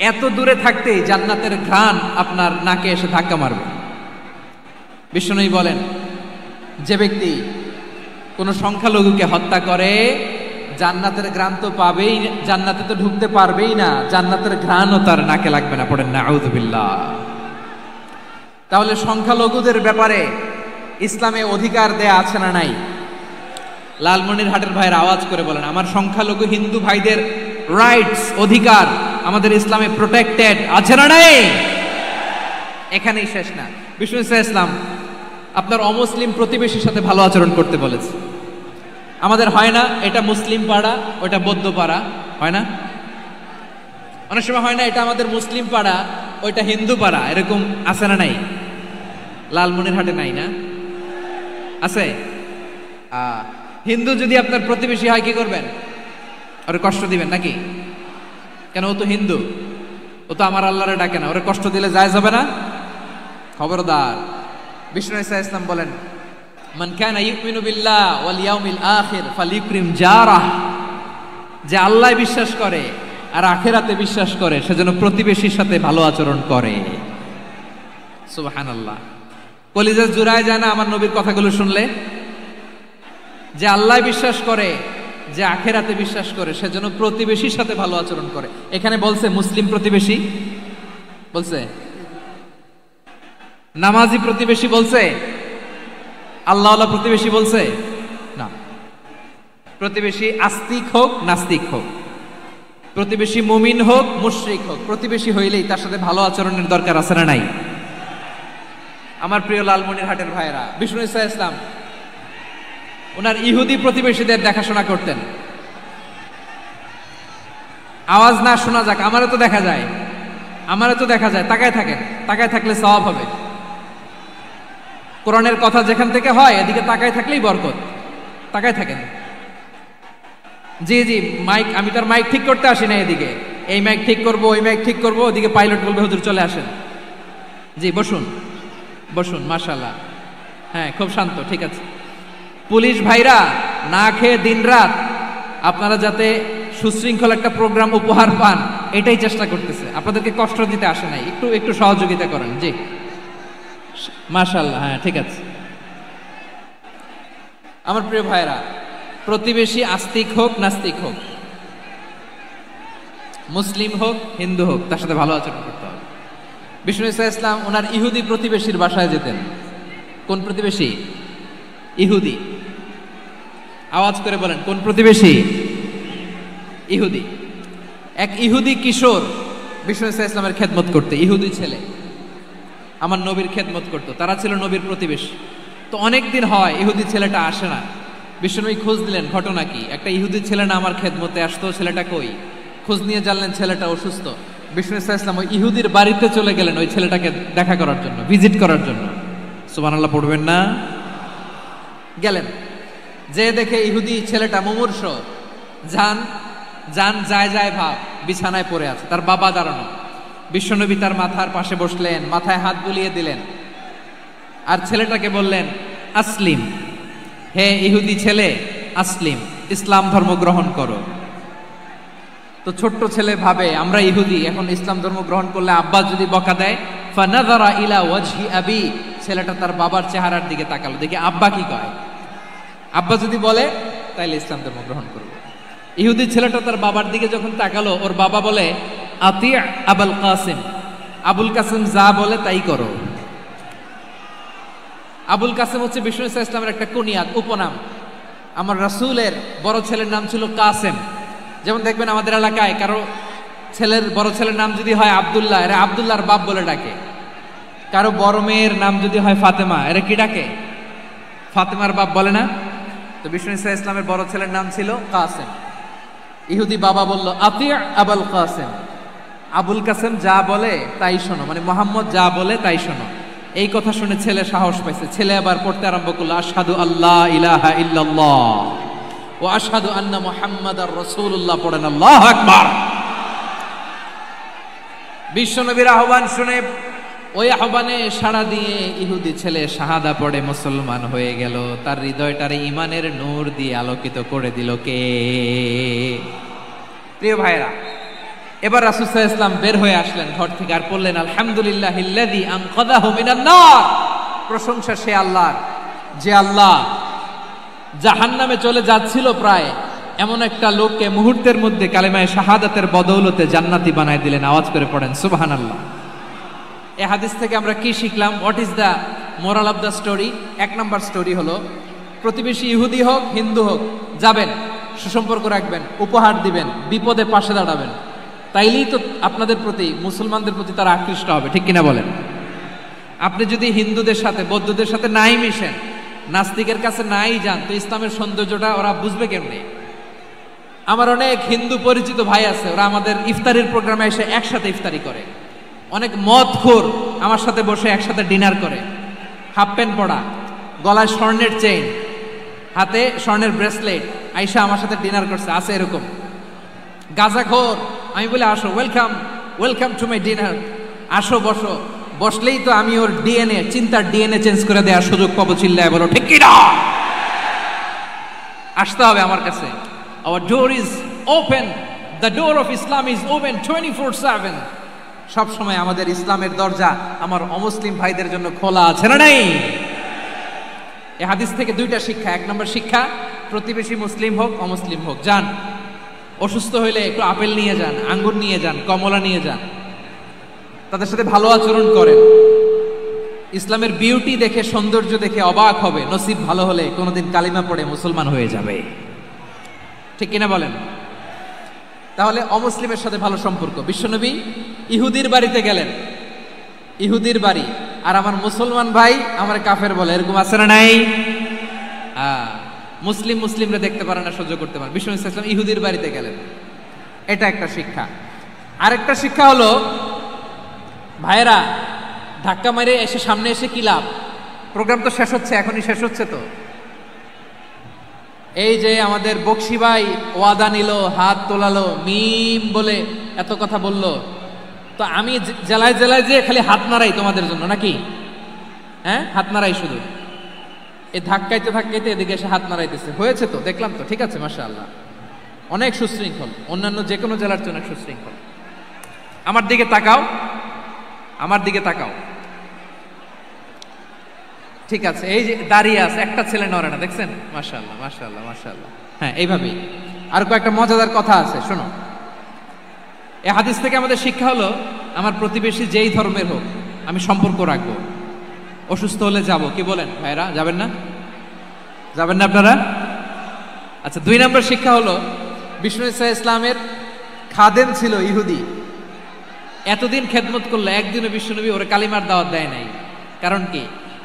এত দূরে থাকতেই জান্নাতের ঘ্রাণ আপনার নাকে এসে ধাক্কা মারবে। বিশ্বনবী বলেন, যে ব্যক্তি কোনো সংখ্যালঘুকে হত্যা করে, জান্নাতের ঘ্রাণ তো পাবেই, জান্নাতে তো ঢুকতে পারবেই না, জান্নাতের ঘ্রাণও তার নাকে লাগবে না। পড়েন না আউযুবিল্লাহ। তাহলে সংখ্যালঘুদের ব্যাপারে ইসলামে অধিকার দেয়া আছে না নাই? লালমনিরহাটের ভাইয়ের আওয়াজ করে বলেন, আমার সংখ্যালঘু হিন্দু ভাইদের রাইটস, অধিকার আমাদের ইসলামে প্রোটেক্টেড আছে না নাই? এখানেই শেষ না। বিষ্ণু ইসলাম আপনার অমুসলিম প্রতিবেশীর সাথে ভালো আচরণ করতে বলেছে। আমাদের হয় না এটা মুসলিম পাড়া, ওটা বৌদ্ধ পাড়া, হয় না? অনেক সময় হয় না এটা আমাদের মুসলিম পাড়া, ওইটা হিন্দু পাড়া, এরকম আছে না নাই? লালমনিরহাটে নাই না? আছে? হিন্দু যদি আপনার প্রতিবেশী হয় কি করবেন? ওরে কষ্ট দিবেন নাকি? কেন? ও তো হিন্দু, ও তো আমার আল্লাহরে ডাকে না, ওরে কষ্ট দিলে যায় যাবে না? খবরদার। বিষ্ণু ইসলাম বলেন, মান কানা ইউমিনু বিল্লাহ ওয়াল ইয়াউমিল আখির ফালিউকরিম জারাহ। যে আল্লাহ বিশ্বাস করে আর আখিরাতে বিশ্বাস করে, সেজন্য প্রতিবেশীর সাথে ভালো আচরণ করে। সুবহানাল্লাহ। কলিজা জুড়ায় যায় না আমার নবীর কথাগুলো শুনলে? যে আল্লাহ বিশ্বাস করে, যে আখিরাতে বিশ্বাস করে, সেজন্য প্রতিবেশীর সাথে ভালো আচরণ করে। এখানে বলছে মুসলিম প্রতিবেশী, বলছে নামাজি প্রতিবেশী, বলছে আল্লাহওয়ালা প্রতিবেশী, বলছে না। প্রতিবেশী আস্তিক হোক নাস্তিক হোক, প্রতিবেশী মুমিন হোক মুশরিক হোক, প্রতিবেশী হইলেই তার সাথে ভালো আচরণের দরকার আছে না নাই? আমার প্রিয় লালমনিরহাটের ভাইয়েরা, বিষ্ণু ইসলাম ওনার ইহুদি প্রতিবেশীদের দেখাশোনা করতেন। আওয়াজ না শোনা যাক, আমারও তো দেখা যায়, আমারও তো দেখা যায়। তাকায় থাকেন, তাকায় থাকলে সওয়াব হবে। কোরআনের কথা যেখান থেকে হয় এদিকে তাকায় থাকলেই বরকত। তাকায় থাকেন। জি জি, মাইক, আমি তার মাইক ঠিক করতে আসি না এদিকে, এই মাইক ঠিক করব, ওই মাইক ঠিক করব, ওদিকে পাইলট বলবে হুজুর চলে আসেন। জি বসুন, বসুন, মাশাআল্লাহ। হ্যাঁ, খুব শান্ত, ঠিক আছে। পুলিশ ভাইরা না খেয়ে দিনরাত আপনারা যাতে সুশৃঙ্খল একটা প্রোগ্রাম উপহার পান, এটাই চেষ্টা করতেছে। আপনাদেরকে কষ্ট দিতে আসে নাই, একটু একটু সহযোগিতা করেন। জি মাশাআল্লাহ। হ্যাঁ ঠিক আছে। আমার প্রিয় ভাইরা, প্রতিবেশী আস্তিক হোক নাস্তিক হোক, মুসলিম হোক হিন্দু হোক, তার সাথে ভালো আচরণ করতে হবে। বিষ্ণু ইসলাম ওনার ইহুদি প্রতিবেশীর বাসায় যেতেন। কোন প্রতিবেশী? ইহুদি। আওয়াজ করে বলেন, কোন প্রতিবেশী? ইহুদি। এক ইহুদি কিশোর বিষ্ণু ইসলামের খেদমত করতে, ইহুদি ছেলে আমার নবীর খেদমত করতো, তারা ছিল নবীর প্রতিবেশী। তো অনেক দিন হয় ইহুদি ছেলেটা আসে না। বিষ্ণুনবী খোঁজ দিলেন, ঘটনা কি? একটা ইহুদি ছেলে না আমার খেদমতে আসতো, ছেলেটা কই? খোঁজ নিয়ে জানলেন ছেলেটা অসুস্থ। বিষ্ণু ইসলাম ওই ইহুদির বাড়িতে চলে গেলেন ওই ছেলেটাকে দেখা করার জন্য, ভিজিট করার জন্য। সুবহানাল্লাহ পড়বেন না? গেলেন, যে দেখে ইহুদি ছেলেটা মুমূর্ষ, জান জান যায় যায় ভাব, বিছানায় পড়ে আছে, তার বাবা দাঁড়ানো। বিশ্বনবী তার মাথার পাশে বসলেন, মাথায় হাত বুলিয়ে দিলেন, আর ছেলেটাকে বললেন, আসলিম, হে ইহুদি ছেলে, আসলিম, ইসলাম ধর্ম গ্রহণ করো। তো ছোট্ট ছেলে ভাবে আমরা ইহুদি, এখন ইসলাম ধর্ম গ্রহণ করলে আব্বা যদি বকা দেয়। ফানাযারা ইলা ওয়াজহি আবি, ছেলেটা তার বাবার চেহারার দিকে তাকালো, দেখি আব্বা কি কয়। আব্বা যদি বলে তাইলে ইসলাম ধর্ম গ্রহণ করবে। ইহুদি ছেলেটা তার বাবার দিকে যখন তাকালো, ওর বাবা বলে, আতি আবুল কাসিম, আবুল কাসিম যা বলে তাই করো। আবুল কাসিম হচ্ছে বিষ্ণু ইসলামের একটা কুনিয়াত, উপনাম। আমার রাসূলের বড় ছেলের নাম ছিল কাসেম। যেমন দেখবেন আমাদের এলাকায় কারো ছেলের বড় ছেলের নাম যদি হয় আব্দুল্লাহ, এরা আব্দুল্লাহর বাপ বলে ডাকে। কারো বড় মেয়ের নাম যদি হয় ফাতেমা, এরা কি ডাকে? ফাতেমার বাপ বলে না? তো বিষ্ণু ইসলামের বড় ছেলের নাম ছিল কাসেম। ইহুদি বাবা বলল, আতি আবুল কাসেম, আবুল কাসেম যা বলে তাই শোনো, মানে মোহাম্মদ যা বলে তাই শোনো। এই কথা শুনে ছেলে সাহস পাইছে, ছেলে আবার পড়তে আরম্ভ করলো, আশহাদু আল্লাহ ইলাহা ইল্লাল্লাহ ওয়া আশহাদু আন্না মুহাম্মাদার রাসূলুল্লাহ, পড়েন আল্লাহু আকবার। বিশ্বনবীর আহ্বান শুনে ওই আহ্বানে সাড়া দিয়ে ইহুদি ছেলে শাহাদা পড়ে মুসলমান হয়ে গেল। তার হৃদয়টারে ঈমানের নূর দিয়ে আলোকিত করে দিল কে? প্রিয় ভাইরা, এবার রাসূল সাল্লাল্লাহু আলাইহি ওয়াসাল্লাম বের হয়ে আসলেন ঘর থেকে, আর বললেন, আলহামদুলিল্লাহিল্লাযী আনকাযাহু মিনান নার, প্রশংসা সে আল্লাহর যে আল্লাহ জাহান্নামে চলে যাচ্ছিল প্রায় এমন একটা লোককে মুহূর্তের মধ্যে কালেমায়ে শাহাদাতের বদৌলতে জান্নাতি বানায় দিলেন। আওয়াজ করে পড়েন সুবহানাল্লাহ। এই হাদিস থেকে আমরা কি শিখলাম? What is the moral of the story? এক নম্বর স্টোরি হলো, প্রতিবেশী ইহুদি হোক হিন্দু হোক, যাবেন, সুসম্পর্ক রাখবেন, উপহার দিবেন, বিপদে পাশে দাঁড়াবেন, তাইলেই তো আপনাদের প্রতি, মুসলমানদের প্রতি তারা আকৃষ্ট হবে, ঠিক কিনা বলেন? আপনি যদি হিন্দুদের সাথে বৌদ্ধদের সাথে নাই মিশেন, নাস্তিকের কাছে নাই যান, তো ইসলামের সৌন্দর্যটা ওরা বুঝবে কেমনে? আমার অনেক হিন্দু পরিচিত ভাই আছে, ওরা আমাদের ইফতারির প্রোগ্রামে এসে একসাথে ইফতারি করে। অনেক মদখোর আমার সাথে বসে একসাথে ডিনার করে, হাফ প্যান্ট পরা, গলায় স্বর্ণের চেইন, হাতে স্বর্ণের ব্রেসলেট, আইসা আমার সাথে ডিনার করছে, আছে এরকম। গাঁজাখোর, আমি বলে আসো, welcome welcome to my dinner, আসো বসো, বসলেই তো আমি ওর ডিএনএ, চিন্তার ডিএনএ চেঞ্জ করে দেওয়ার সুযোগ পাবো। চিল্লায় বলো ঠিক কিনা? আসতে হবে আমার কাছে। Our door is open, the door of Islam is open 24/7। সব সময় আমাদের ইসলামের দরজা আমার অমুসলিম ভাইদের জন্য খোলা আছে না নাই? এই হাদিস থেকে দুইটা শিক্ষা। এক নম্বর শিক্ষা, প্রতিবেশী মুসলিম হোক অমুসলিম হোক, যান, অসুস্থ হইলে একটু আপেল নিয়ে যান, আঙ্গুর নিয়ে যান, কমলা নিয়ে যান, তাদের সাথে ভালো আচরণ করেন। ইসলামের বিউটি দেখে, সৌন্দর্য দেখে অবাক হবে, নসিব ভালো হলে কোনোদিন কালিমা পড়ে মুসলমান হয়ে যাবে, ঠিক কিনা বলেন? তাহলে অমুসলিমের সাথে ভালো সম্পর্ক। বিশ্বনবী ইহুদির বাড়িতে গেলেন, ইহুদির বাড়ি, আর আমার মুসলমান ভাই আমার কাফের বলে, এরকম আছে না নাই? মুসলিম মুসলিমরা দেখতে পারে না, সহ্য করতে পারে। বিশ্বনবী সাল্লাল্লাহু আলাইহি ওয়াসাল্লাম ইহুদির বাড়িতে গেলেন, এটা একটা শিক্ষা। আরেকটা শিক্ষা হলো, ভাইয়েরা, ধাক্কা মারে এসে সামনে এসে কি লাভ? প্রোগ্রাম তো শেষ হচ্ছে, এখনই শেষ হচ্ছে। তো এই যে আমাদের বকশি ভাই ওয়াদা নিল, হাত তোলালো, মিম বলে এত কথা বলল, তো আমি জেলায় জেলায় যে খালি হাত নাড়াই তোমাদের জন্য নাকি? হ্যাঁ, হাত নাড়াই শুধু। এই ধাক্কাইতে ধাক্কাইতে এদিকে এসে হাত নাড়াইতেছে, হয়েছে তো, দেখলাম তো, ঠিক আছে, মাশাআল্লাহ, অনেক সুশৃঙ্খল, অন্যান্য যে কোনো জেলার জন্য সুশৃঙ্খল। আমার দিকে তাকাও, আমার দিকে তাকাও, ঠিক আছে। এই যে দাঁড়িয়ে আছে, একটা ছেলে নড়ে না, দেখছেন? মাশাআল্লাহ মাশাআল্লাহ মাশাআল্লাহ। হ্যাঁ, এইভাবেই। আর কয়েকটা মজাদার কথা আছে, শোনো। এই হাদিস থেকে আমাদের শিক্ষা হলো, আমার প্রতিবেশী যেই ধর্মের হোক আমি সম্পর্ক রাখবো। অসুস্থ হলে যাব, কি বলেন ভাইরা? যাবেন না? যাবেন না আপনারা? আচ্ছা, 2 নম্বর শিক্ষা হলো বিষ্ণু ঈসা ইসলামের খাদেম ছিল ইহুদি। এতদিন খেদমত করলো, একদিনও বিশ্বনবী ওরে কালিমার দাওয়াত দেয় নাই। কারণ কি?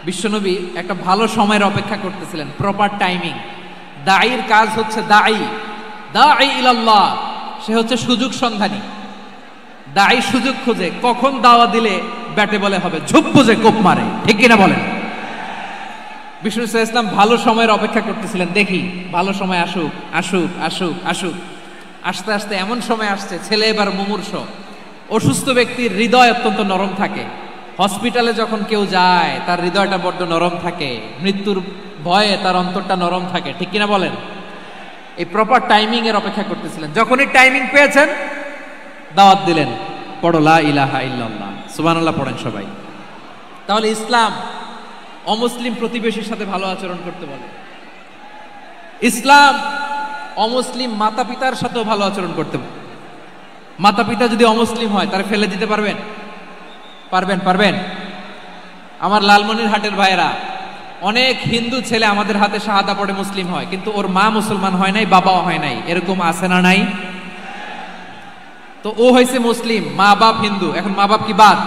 বিশ্বনবী একটা ভালো সময়ের অপেক্ষা করতেছিলেন, প্রপার টাইমিং। দাঈর কাজ হচ্ছে দাঈ ইলাল্লাহ, সে হচ্ছে সুযোগ সন্ধানী। দাঈ সুযোগ খোঁজে, কখন দাওয়া দিলে ব্যাটে বলে হবে, ঝুপ বুঝে কোপ মারে, ঠিক কিনা বলেন? বিষ্ণু ঈসা ইসলাম ভালো সময়ের অপেক্ষা করতেছিলেন, দেখি ভালো সময় আসুক আসুক আসুক আসুক। আস্তে আস্তে এমন সময় আসছে, ছেলে এবার মুমূর্ষ। অসুস্থ ব্যক্তির হৃদয় অত্যন্ত নরম থাকে। হসপিটালে যখন কেউ যায় তার হৃদয়টা বড্ড নরম থাকে, মৃত্যুর ভয়ে তার অন্তরটা নরম থাকে, ঠিক কিনা বলেন? এই প্রপার টাইমিং এর অপেক্ষা করতেছিলেন। যখনই টাইমিং পেয়েছেন দাওয়াত দিলেন, পড়ো লা ইলাহা ইল্লাল্লাহ, সুবহানাল্লাহ পড়েন সবাই। তাহলে ইসলাম অমুসলিম প্রতিবেশীর সাথে ভালো আচরণ করতে বলে। ইসলাম অমুসলিম মাতা পিতার সাথেও ভালো আচরণ করতে বলে। মাতা পিতা যদি অমুসলিম হয় তারা ফেলে দিতে পারবেন? পারবেন? আমার লালমনিরহাটের ভাইয়েরা, অনেক হিন্দু ছেলে আমাদের হাতে শাহাদা পড়ে মুসলিম হয়, কিন্তু ওর মা মুসলমান হয় নাই, বাবাও হয় নাই। এরকম আছে না নাই? তো ও হয়েছে মুসলিম, মা বাপ হিন্দু, এখন মা বাপ কি বাদ?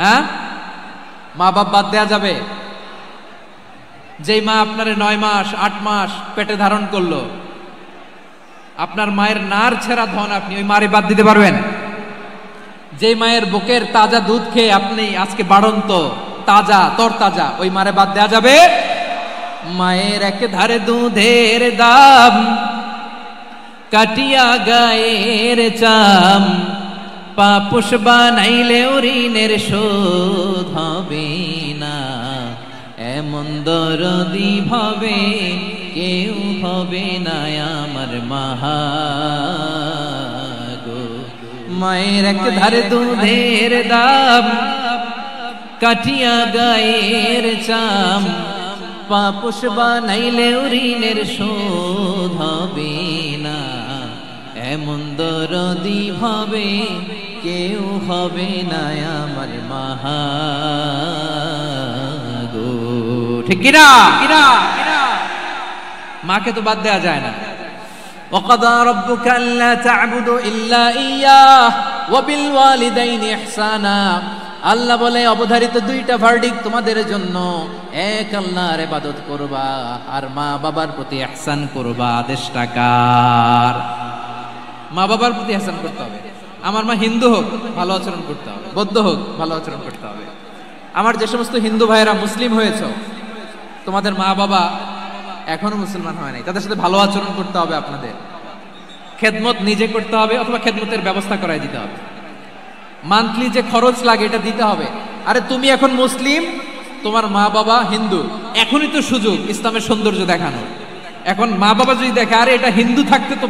হ্যাঁ, মা বাপ বাদ দেয়া যাবে? যেই মা আপনারে 9 মাস 8 মাস পেটে ধারণ করলো, আপনার মায়ের নার ছেঁড়া ধন, আপনি ওই মারে বাদ দিতে পারবেন? যেই মায়ের বুকের তাজা দুধ খেয়ে আপনি আজকে বাড়ন্ত তাজা তরতাজা, ওই মারে বাদ দেয়া যাবে? মায়ের এক ধারে দুধের দাম, কাটিয়া গায়ের চাম, পাপুষ বানাইলে ঋণের শোধ হবে না। এমন দরদি ভাবে কেউ হবে না আমার মাহাগো। মায়ের এক ধারে দুধের দাম, কাটিয়া গায়ের চাম, পাপুষ বানাইলে ঋণের শোধ হবে না। এমন দরদি ভাবে কেউ হবে না আমার মাহাগো, ঠিক কিনা? মাকে তো বাদ দেওয়া যায় না। وَقَضَى رَبُّكَ أَلَّا تَعْبُدُوا إِلَّا إِيَّاهُ وَبِالْوَالِدَيْنِ إِحْسَانًا। আল্লাহ বলে অবধারিত 2টা ভার্ডিক্ট তোমাদের জন্য, এক আল্লাহর ইবাদত করবা আর মা বাবার প্রতি ইহসান করবা। আদেশটা কার? মা বাবার প্রতি ইহসান করতে হবে। আমার মা হিন্দু হোক ভালো আচরণ করতে হবে, বৌদ্ধ হোক ভালো আচরণ করতে হবে। আমার যে সমস্ত হিন্দু ভাইয়েরা মুসলিম হয়েছে, তোমাদের মা বাবা এখনো মুসলমান হয় নাই, তাদের সাথে ভালো আচরণ করতে হবে। আপনাদের খেদমত নিজে করতে হবে অথবা খেদমতের ব্যবস্থা করাই দিতে হবে। মান্থলি যে খরচ লাগে এটা দিতে হবে। আরে তুমি এখন মুসলিম, তোমার মা বাবা হিন্দু, এখনই তো সুযোগ ইসলামের সৌন্দর্য দেখানো। এখন মা বাবা যদি দেখে আরে এটা হিন্দু থাকতে তো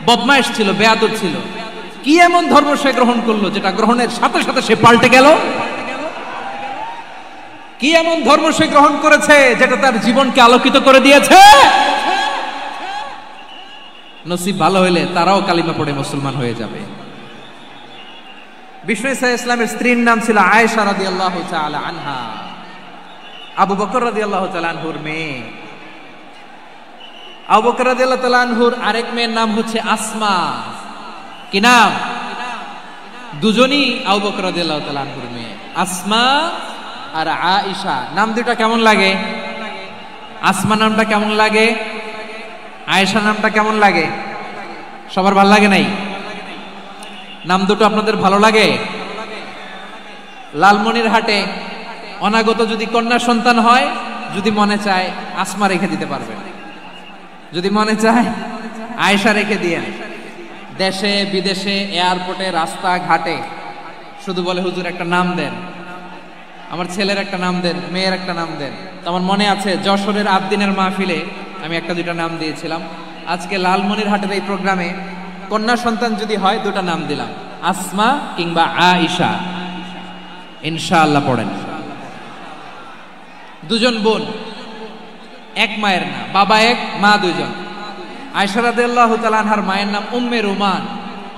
বদমাইশ ছিল, বেয়াদব ছিল, কি এমন ধর্ম সে গ্রহণ করলো যেটা গ্রহণের সাথে সাথে সে পাল্টে গেল? কি এমন ধর্ম সে গ্রহণ করেছে যেটা তার জীবনকে আলোকিত করে দিয়েছে? নসিব ভালো হইলে তারাও কালিমা পড়ে মুসলমান হয়ে যাবে। বিষ্ণু ঈসা ইসলামের স্ত্রীর নাম ছিল আয়েশা রাদিয়াল্লাহু তাআলা আনহা, আবু বকর রাদিয়াল্লাহু তাআলা আনহুর মেয়ে। আবু বকর রাদিয়াল্লাহু তাআলা আনহুর আরেক মেয়ের নাম হচ্ছে আসমা। কি নাম? দুজনই আবু বকর রাদিয়াল্লাহু তাআলা আনহুর মেয়ে, আসমা আর আয়েশা। নাম দুটো কেমন লাগে? আসমা নামটা কেমন লাগে? আয়েশা নামটা কেমন লাগে? সবার ভালো লাগে নাই? নাম দুটো আপনাদের ভালো লাগে? লালমনিরহাটে অনাগত যদি কন্যা সন্তান হয়, যদি মনে চায় আসমা রেখে দিতে পারবেন, যদি মনে চায় আয়েশা রেখে দিয়ে। দেশে বিদেশে এয়ারপোর্টে রাস্তা ঘাটে শুধু বলে হুজুর একটা নাম দেন, আমার ছেলের একটা নাম দেন, মেয়ের একটা নাম দেন। তো আমার মনে আছে যশোরের আবদিনের মাহফিলে আমি 1-2টা নাম দিয়েছিলাম। আজকে লালমনিরহাটের এই প্রোগ্রামে কন্যা সন্তান যদি হয় 2টা নাম দিলাম, আসমা কিংবা আয়েশা। ইনশাআল্লাহ পড়েন। দুজন বোন, এক মায়ের না, বাবা এক মা দুইজন। আয়েশা রাদিয়াল্লাহু তাআলা আনহার মায়ের নাম উম্মে রুমান,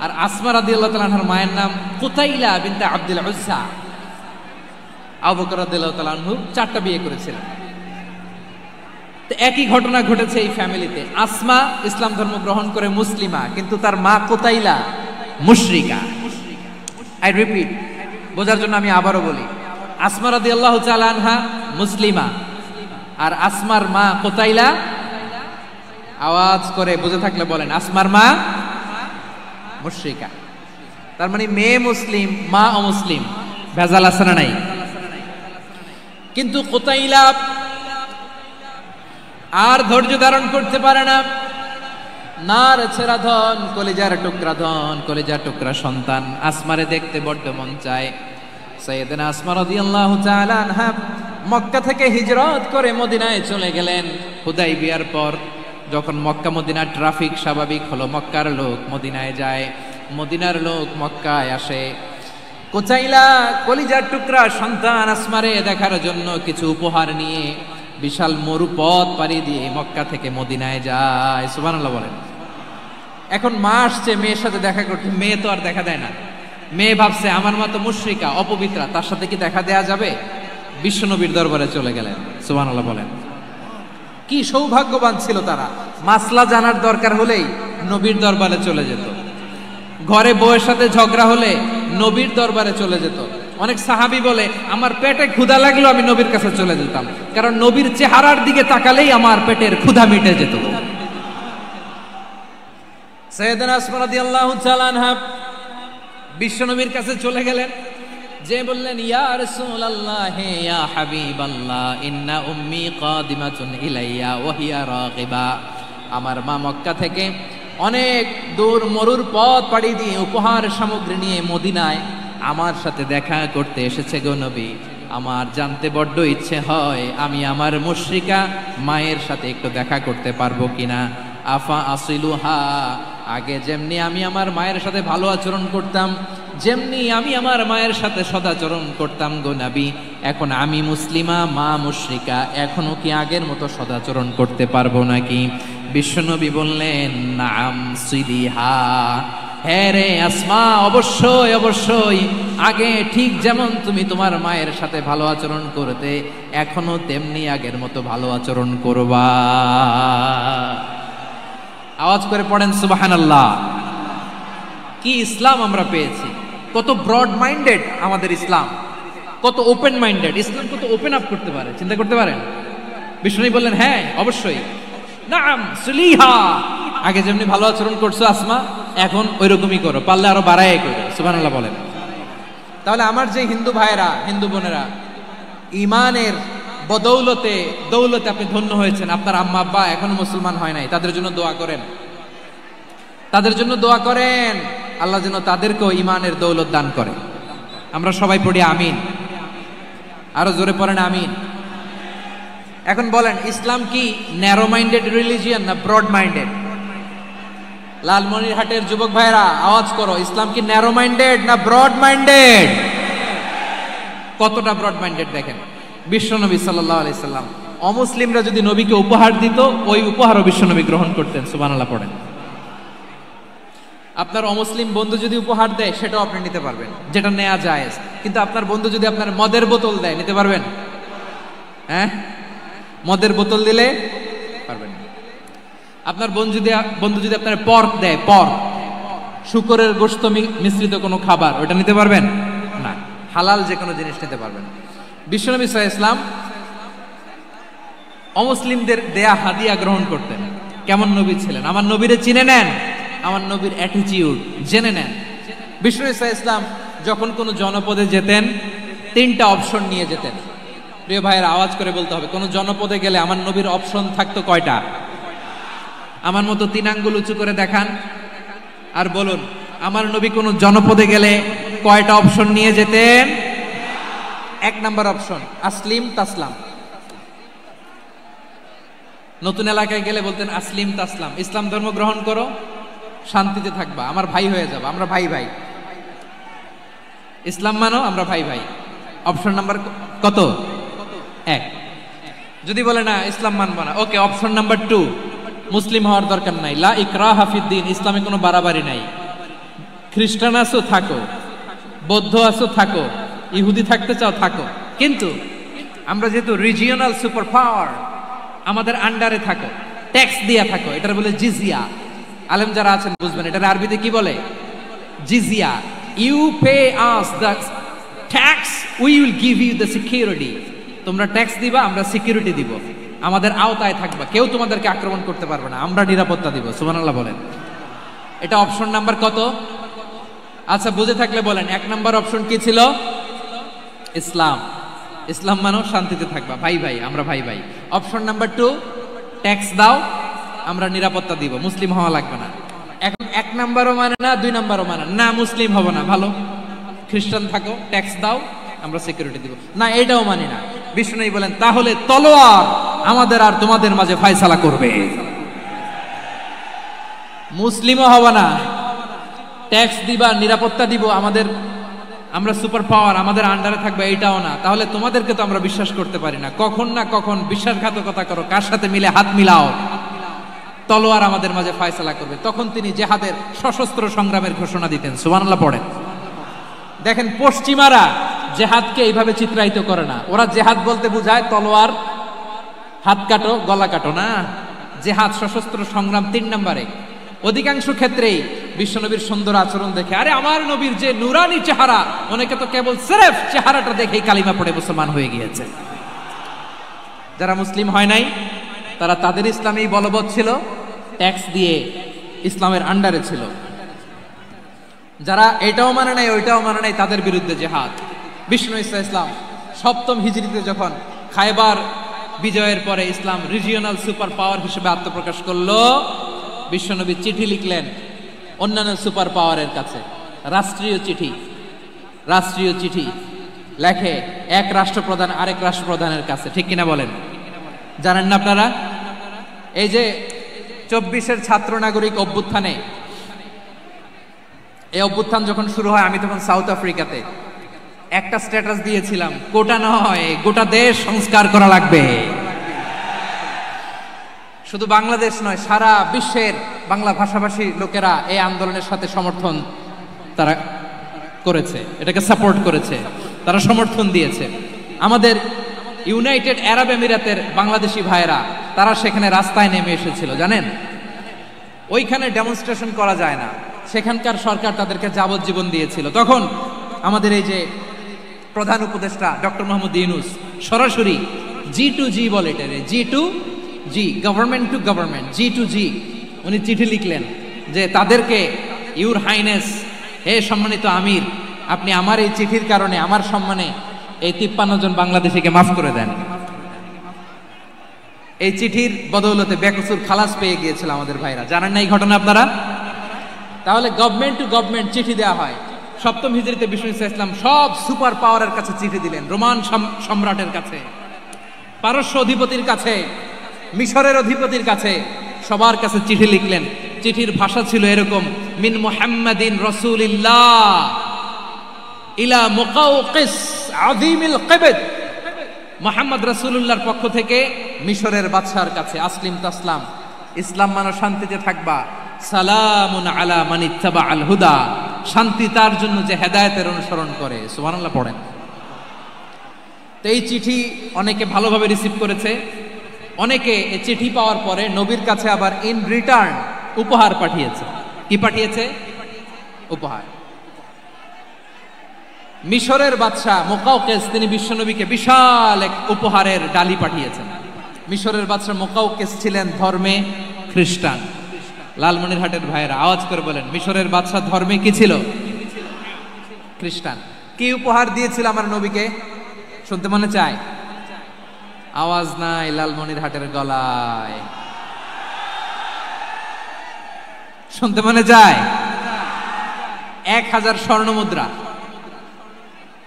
আর আসমা রাদিয়াল্লাহু তাআলা আনহার মায়ের নাম কুতাইলা বিনতে আব্দুল উজ্জা। আবু বকর রাদিয়াল্লাহু তাআলা আনহু 4টা বিয়ে করেছিলেন। তো একই ঘটনা ঘটেছে এই ফ্যামিলিতে। আসমা ইসলাম ধর্ম গ্রহণ করে মুসলিমা, কিন্তু তার মা কোতাইলা মুশরিকা। আই রিপিট, বোঝার জন্য আমি আবারও বলি, আসমা রাদিয়াল্লাহু তাআলা আনহা মুসলিমা, আর আসমার মা কোতাইলা, আওয়াজ করে বুঝে থাকলে বলেন, আসমার মা মুশরিকা। তার মানে মেয়ে মুসলিম, মা অমুসলিম, ভেজাল আছে না নাই? কিন্তু কোতাইলা আর ধৈর্য ধারণ করতে পারে না। নার ছেড়া ধন, কলিজার টুকরা ধন, কলিজার টুকরা সন্তান আসমারে দেখতে বড্ড মন চায়। সাইয়েদনা আসমা রাদিয়াল্লাহু তাআলা আনহা মক্কা থেকে হিজরত করে মদিনায় চলে গেলেন। হুদাইবিয়ার পর যখন মক্কা মদিনার ট্রাফিক স্বাভাবিক হলো, মক্কার লোক মদিনায় যায়, মদিনার লোক মক্কায় আসে। কোচাইলা কলিজার টুকরা সন্তান আসমারে দেখার জন্য কিছু উপহার নিয়ে বিশাল মরুপথ পাড়ি দিয়ে মক্কা থেকে মদিনায় যায়। সুবহানাল্লাহ বলেন। এখন মা আসছে মেয়ের সাথে দেখা করতে, মেয়ে তো আর দেখা দেয় না। মেয়ে ভাবছে আমার মা তো মুশরিকা, অপবিত্রা, তার সাথে কি দেখা দেয়া যাবে? বিশ্বনবীর দরবারে চলে গেলেন। সুবহানাল্লাহ বলেন। কি সৌভাগ্যবান ছিল তারা, মাসলা জানার দরকার হলেই নবীর দরবারে চলে যেত। ঘরে বউয়ের সাথে ঝগড়া হলে নবীর দরবারে চলে যেত। অনেক সাহাবী বলে আমার পেটে ক্ষুধা লাগলো আমি নবীর কাছে চলে যেতাম, কারণ নবীর চেহারার দিকে তাকালেই আমার পেটের ক্ষুধা মিটে যেত। সাইয়েদনা আসমা রাদিয়াল্লাহু তাআলা আনহা বিশ্বনবীর কাছে চলে গেলেন, যে বললেন ইয়া রাসূলুল্লাহ ইয়া হাবিবাল্লাহ ইন্না উম্মি কাদিমাতুন ইলাইয়া ওয়া হিয়া রাগিবা। আমার মা মক্কা থেকে অনেক দূর মরুর পথ পাড়ি দিয়ে উপহার সামগ্রী নিয়ে মদিনায় আমার সাথে দেখা করতে এসেছে গো নবী। আমার জানতে বড্ড ইচ্ছে হয় আমি আমার মুশরিকা মায়ের সাথে একটু দেখা করতে পারবো কিনা। আফা আসিলুহা, আগে যেমনি আমি আমার মায়ের সাথে ভালো আচরণ করতাম, যেমনি আমি আমার মায়ের সাথে সদাচরণ করতাম গো নবী, এখন আমি মুসলিমা মা মুশরিকা, এখনো কি আগের মতো সদাচরণ করতে পারবো নাকি? বিশ্বনবী বললেন নাম সিলিহা, হ্যাঁ রে আসমা, অবশ্যই অবশ্যই, আগে ঠিক যেমন তুমি তোমার মায়ের সাথে ভালো আচরণ করতে, এখনো তেমনি আগের মতো ভালো আচরণ করবা। আওয়াজ করে পড়েন সুবহানাল্লাহ। কি ইসলাম আমরা পেয়েছি! কত ব্রড মাইন্ডেড আমাদের ইসলাম, কত ওপেন মাইন্ডেড ইসলাম, কত ওপেন আপ করতে পারে, চিন্তা করতে পারেন। বিষ্ণু বললেন হ্যাঁ অবশ্যই, নাম সুলিহা, আগে যেমনি ভালো আচরণ করছো আসমা, এখন ওই রকমই করো, পারলে আরো বাড়াই করো। সুবহানাল্লাহ বলেন। তাহলে আমার যে হিন্দু ভাইরা, হিন্দু বোনেরা, ইমানের বদৌলতে দৌলতে আপনি ধন্য হয়েছেন, আপনার আম্মা আব্বা এখনো মুসলমান হয় নাই, তাদের জন্য দোয়া করেন, তাদের জন্য দোয়া করেন, আল্লাহ যেন তাদেরকেও ইমানের দৌলত দান করে। আমরা সবাই পড়ি আমিন, আরো জোরে পড়েন আমিন। এখন বলেন, ইসলাম কি ন্যারো মাইন্ডেড রিলিজিয়ান না ব্রড মাইন্ডেড? লালমনিরহাটের যুবক ভাইরা আওয়াজ করো, ইসলাম কি ন্যারো মাইন্ডেড না ব্রড মাইন্ডেড? কতটা ব্রড মাইন্ডেড দেখেন। বিশ্বনবী সাল্লাল্লাহু আলাইহি সাল্লাম অমুসলিমরা যদি নবীকে উপহার দিত, ওই উপহারও বিশ্বনবী গ্রহণ করতেন। সুবহানাল্লাহ পড়েন। আপনার অমুসলিম বন্ধু যদি উপহার দেয় সেটাও আপনি নিতে পারবেন, যেটা নেওয়া জায়েজ। কিন্তু আপনার বন্ধু যদি আপনার মদের বোতল দেয়, নিতে পারবেন? হ্যাঁ, মদের বোতল দিলে পারবেন না। আপনার বন্ধু যদি আপনার পর্ক দেয়, পর্ক, শুকরের গোশত মিশ্রিত কোনো খাবার, ওটা নিতে পারবেন না। হালাল যে কোনো জিনিস নিতে পারবেন। বিশ্বনবী সাল্লাল্লাহু আলাইহি ওয়াসাল্লাম অমুসলিমদের দেয়া হাদিয়া গ্রহণ করতেন। কেমন নবী ছিলেন! আমার নবীরে চিনে নেন, আমার নবীর অ্যাটিটিউড জেনে নেন। বিশ্বনবী সাল্লাল্লাহু আলাইহি ওয়াসাল্লাম যখন কোনো জনপদে যেতেন, 3টা অপশন নিয়ে যেতেন। প্রিয় ভাইয়ের আওয়াজ করে বলতে হবে, কোন জনপদে গেলে আমার নবীর অপশন থাকতো কয়টা? আমার মতো 3 আঙ্গুল উঁচু করে দেখান আর বলুন, আমার নবী কোন জনপদে গেলে কয়টা অপশন নিয়ে যেতেন? 1 নাম্বার অপশন আসলিম তাসলাম। নতুন এলাকায় গেলে বলতেন আসলিম তাসলাম, ইসলাম ধর্ম গ্রহণ করো, শান্তিতে থাকবা, আমার ভাই হয়ে যাবে, আমরা ভাই ভাই। ইসলাম মানো, আমরা ভাই ভাই। অপশন নাম্বার কত? 1। যদি বলে না ইসলাম মানবো না, ওকে, অপশন নাম্বার 2, মুসলিম হওয়ার দরকার নাই, লা ইকরাহা ফিদ্দিন, ইসলামে কোনো বাড়াবাড়ি নাই। খ্রিস্টান আছো থাকো, বৌদ্ধ আছো থাকো, ইহুদি থাকতে চাও থাকো, কিন্তু আমরা যেহেতু রিজিওনাল সুপার পাওয়ার, আমাদের আন্ডারে থাকো, ট্যাক্স দিয়া থাকো, এটার বলে জিজিয়া। আলেম যারা আছেন বুঝবেন এটার আরবিতে কি বলে, জিজিয়া। You pay us the tax, we will give you the security. তোমরা ট্যাক্স দিবা, আমরা সিকিউরিটি দিব, আমাদের আওতায় থাকবা, কেউ তোমাদেরকে আক্রমণ করতে পারবে না, আমরা নিরাপত্তা দিব। সুবহানাল্লাহ বলেন। এটা অপশন নাম্বার কত? আচ্ছা বুঝে থাকলে বলেন, 1 নাম্বার অপশন কি ছিল? ইসলাম। ইসলাম মানো শান্তিতে থাকবা, ভাই ভাই, আমরা ভাই ভাই। অপশন নাম্বার 2, ট্যাক্স দাও, আমরা নিরাপত্তা দিব, মুসলিম হওয়া লাগবে না। এখন 1 নাম্বারও মানে না, 2 নাম্বারও মানে না, মুসলিম হব না, ভালো খ্রিস্টান থাকো, ট্যাক্স দাও, আমরা সিকিউরিটি দিব না, এটাও মানি না। বিষ্ণু বলেন তাহলে তলোয়ার আমাদের আর তোমাদের মাঝে ফয়সালা করবে, মুসলিমও হব না, ট্যাক্স দিবা, নিরাপত্তা দিব, আমরা সুপার পাওয়ার, আমাদের আন্ডারে থাকবে, এইটাও না। তাহলে তোমাদেরকে তো আমরা বিশ্বাস করতে পারি না, কখন না কখন বিশ্বাসঘাতকতা করো, কার সাথে মিলে হাত মিলাও, তলোয়ার আমাদের মাঝে ফয়সালা করবে। তখন তিনি জেহাদের সশস্ত্র সংগ্রামের ঘোষণা দিতেন। সুবহানাল্লাহ পড়েন। দেখেন পশ্চিমারা জেহাদকে এইভাবে চিত্রায়িত করে না, ওরা জেহাদ বলতে বোঝায় তলোয়ার, হাত কাটো, গলা কাটো না। জেহাদ সশস্ত্র সংগ্রাম 3 নম্বরে। অধিকাংশ ক্ষেত্রেই বিশ্বনবীর সুন্দর আচরণ দেখে, আরে আমার নবীর যে নুরানি চেহারা, অনেকে তো কেবল সিরেফ চেহারাটা দেখেই কালিমা পড়ে মুসলমান হয়ে গিয়েছে। যারা মুসলিম হয় নাই তারা তাদের ইসলামেই বলবৎ ছিল, ট্যাক্স দিয়ে ইসলামের আন্ডারে ছিল। যারা এটাও মানে নাই ওইটাও মানে নাই, তাদের বিরুদ্ধে জেহাদ। বিষ্ণু ইসলাম 7ম হিজরিতে যখন খায়বার বিজয়ের পরে ইসলাম রিজিওনাল সুপার পাওয়ার হিসেবে আত্মপ্রকাশ করলো, বিশ্বনবী চিঠি লিখলেন অন্যান্য সুপার পাওয়ারের কাছে, রাষ্ট্রীয় চিঠি লেখে এক রাষ্ট্রপ্রধান আরেক রাষ্ট্রপ্রধানের কাছে, ঠিক কিনা বলেন? জানেন না আপনারা? এই যে 24-এর ছাত্র নাগরিক অভ্যুত্থানে, এই অভ্যুত্থান যখন শুরু হয়, আমি তখন সাউথ আফ্রিকাতে, একটা স্ট্যাটাস দিয়েছিলাম, কোটা নয় গোটা দেশ সংস্কার করা লাগবে। শুধু বাংলাদেশ নয়, সারা বিশ্বের বাংলা ভাষাভাষী লোকেরা এই আন্দোলনের সাথে সমর্থন তারা করেছে, এটাকে সাপোর্ট করেছে, তারা সমর্থন দিয়েছে। আমাদের ইউনাইটেড আরব আমিরাতের বাংলাদেশি ভাইয়েরা তারা সেখানে রাস্তায় নেমে এসেছিল, জানেন? ওইখানে ডেমনস্ট্রেশন করা যায় না, সেখানকার সরকার তাদেরকে যাবজ্জীবন দিয়েছিল। তখন আমাদের এই যে প্রধান উপদেষ্টা ডক্টর মোহাম্মদ ইউনূস সরাসরি G2G বলে, এটা G2G, government to government, G2G, উনি চিঠি লিখলেন যে তাদেরকে, ইউর হাইনেস, হে সম্মানিত আমির, আপনি আমার এই চিঠির কারণে আমার সম্মানে এই 53 জন বাংলাদেশিকে মাফ করে দেন। এই চিঠির বদৌলতে বেকসুর খালাস পেয়ে গিয়েছিল আমাদের ভাইরা, জানেন না এই ঘটনা আপনারা? তাহলে গভর্নমেন্ট টু গভর্নমেন্ট চিঠি দেওয়া হয়। 7ম হিজরিতে বিষ্ণু ইসলাম সব সুপার পাওয়ারের কাছে চিঠি দিলেন, রোমান সম্রাটের কাছে, পারস্য অধিপতির কাছে, মিশরের অধিপতির কাছে, সবার কাছে চিঠি লিখলেন। চিঠির ভাষা ছিল এরকম, মিন মুহাম্মাদিন রাসূলিল্লাহ ইলা মুকাওকিস আযীমিল কিবত, মুহাম্মদ রাসূলুল্লাহর পক্ষ থেকে মিশরের বাদশার কাছে, আসলিম তাসলাম, ইসলাম মানো শান্তিতে থাকবা, সালামুন আলা মান ইত্তাবাআল হুদা, শান্তি তার জন্য যে হেদায়েতের অনুসরণ করে। সুবহানাল্লাহ পড়েন। তো এই চিঠি অনেকে ভালোভাবে রিসিভ করেছে, অনেকে এই চিঠি পাওয়ার পরে নবীর কাছে আবার ইন রিটার্ন উপহার পাঠিয়েছে। কি পাঠিয়েছে? উপহার। মিশরের বাদশা মুকাওকিস তিনি বিশ্বনবীকে বিশাল এক উপহারের ডালি পাঠিয়েছেন। মিশরের বাদশা মুকাওকিস ছিলেন ধর্মে খ্রিস্টান। লালমনিরহাটের ভাইয়েরা আওয়াজ করে বলেন, মিশরের বাদশা ধর্মে কি ছিল? খ্রিস্টান। কি উপহার দিয়েছিল আমার নবীকে? শুনতে মনে চায়? আওয়াজ নাই লালমনিরহাটের গলায়, শুনতে মনে যায়? 1000 স্বর্ণমুদ্রা,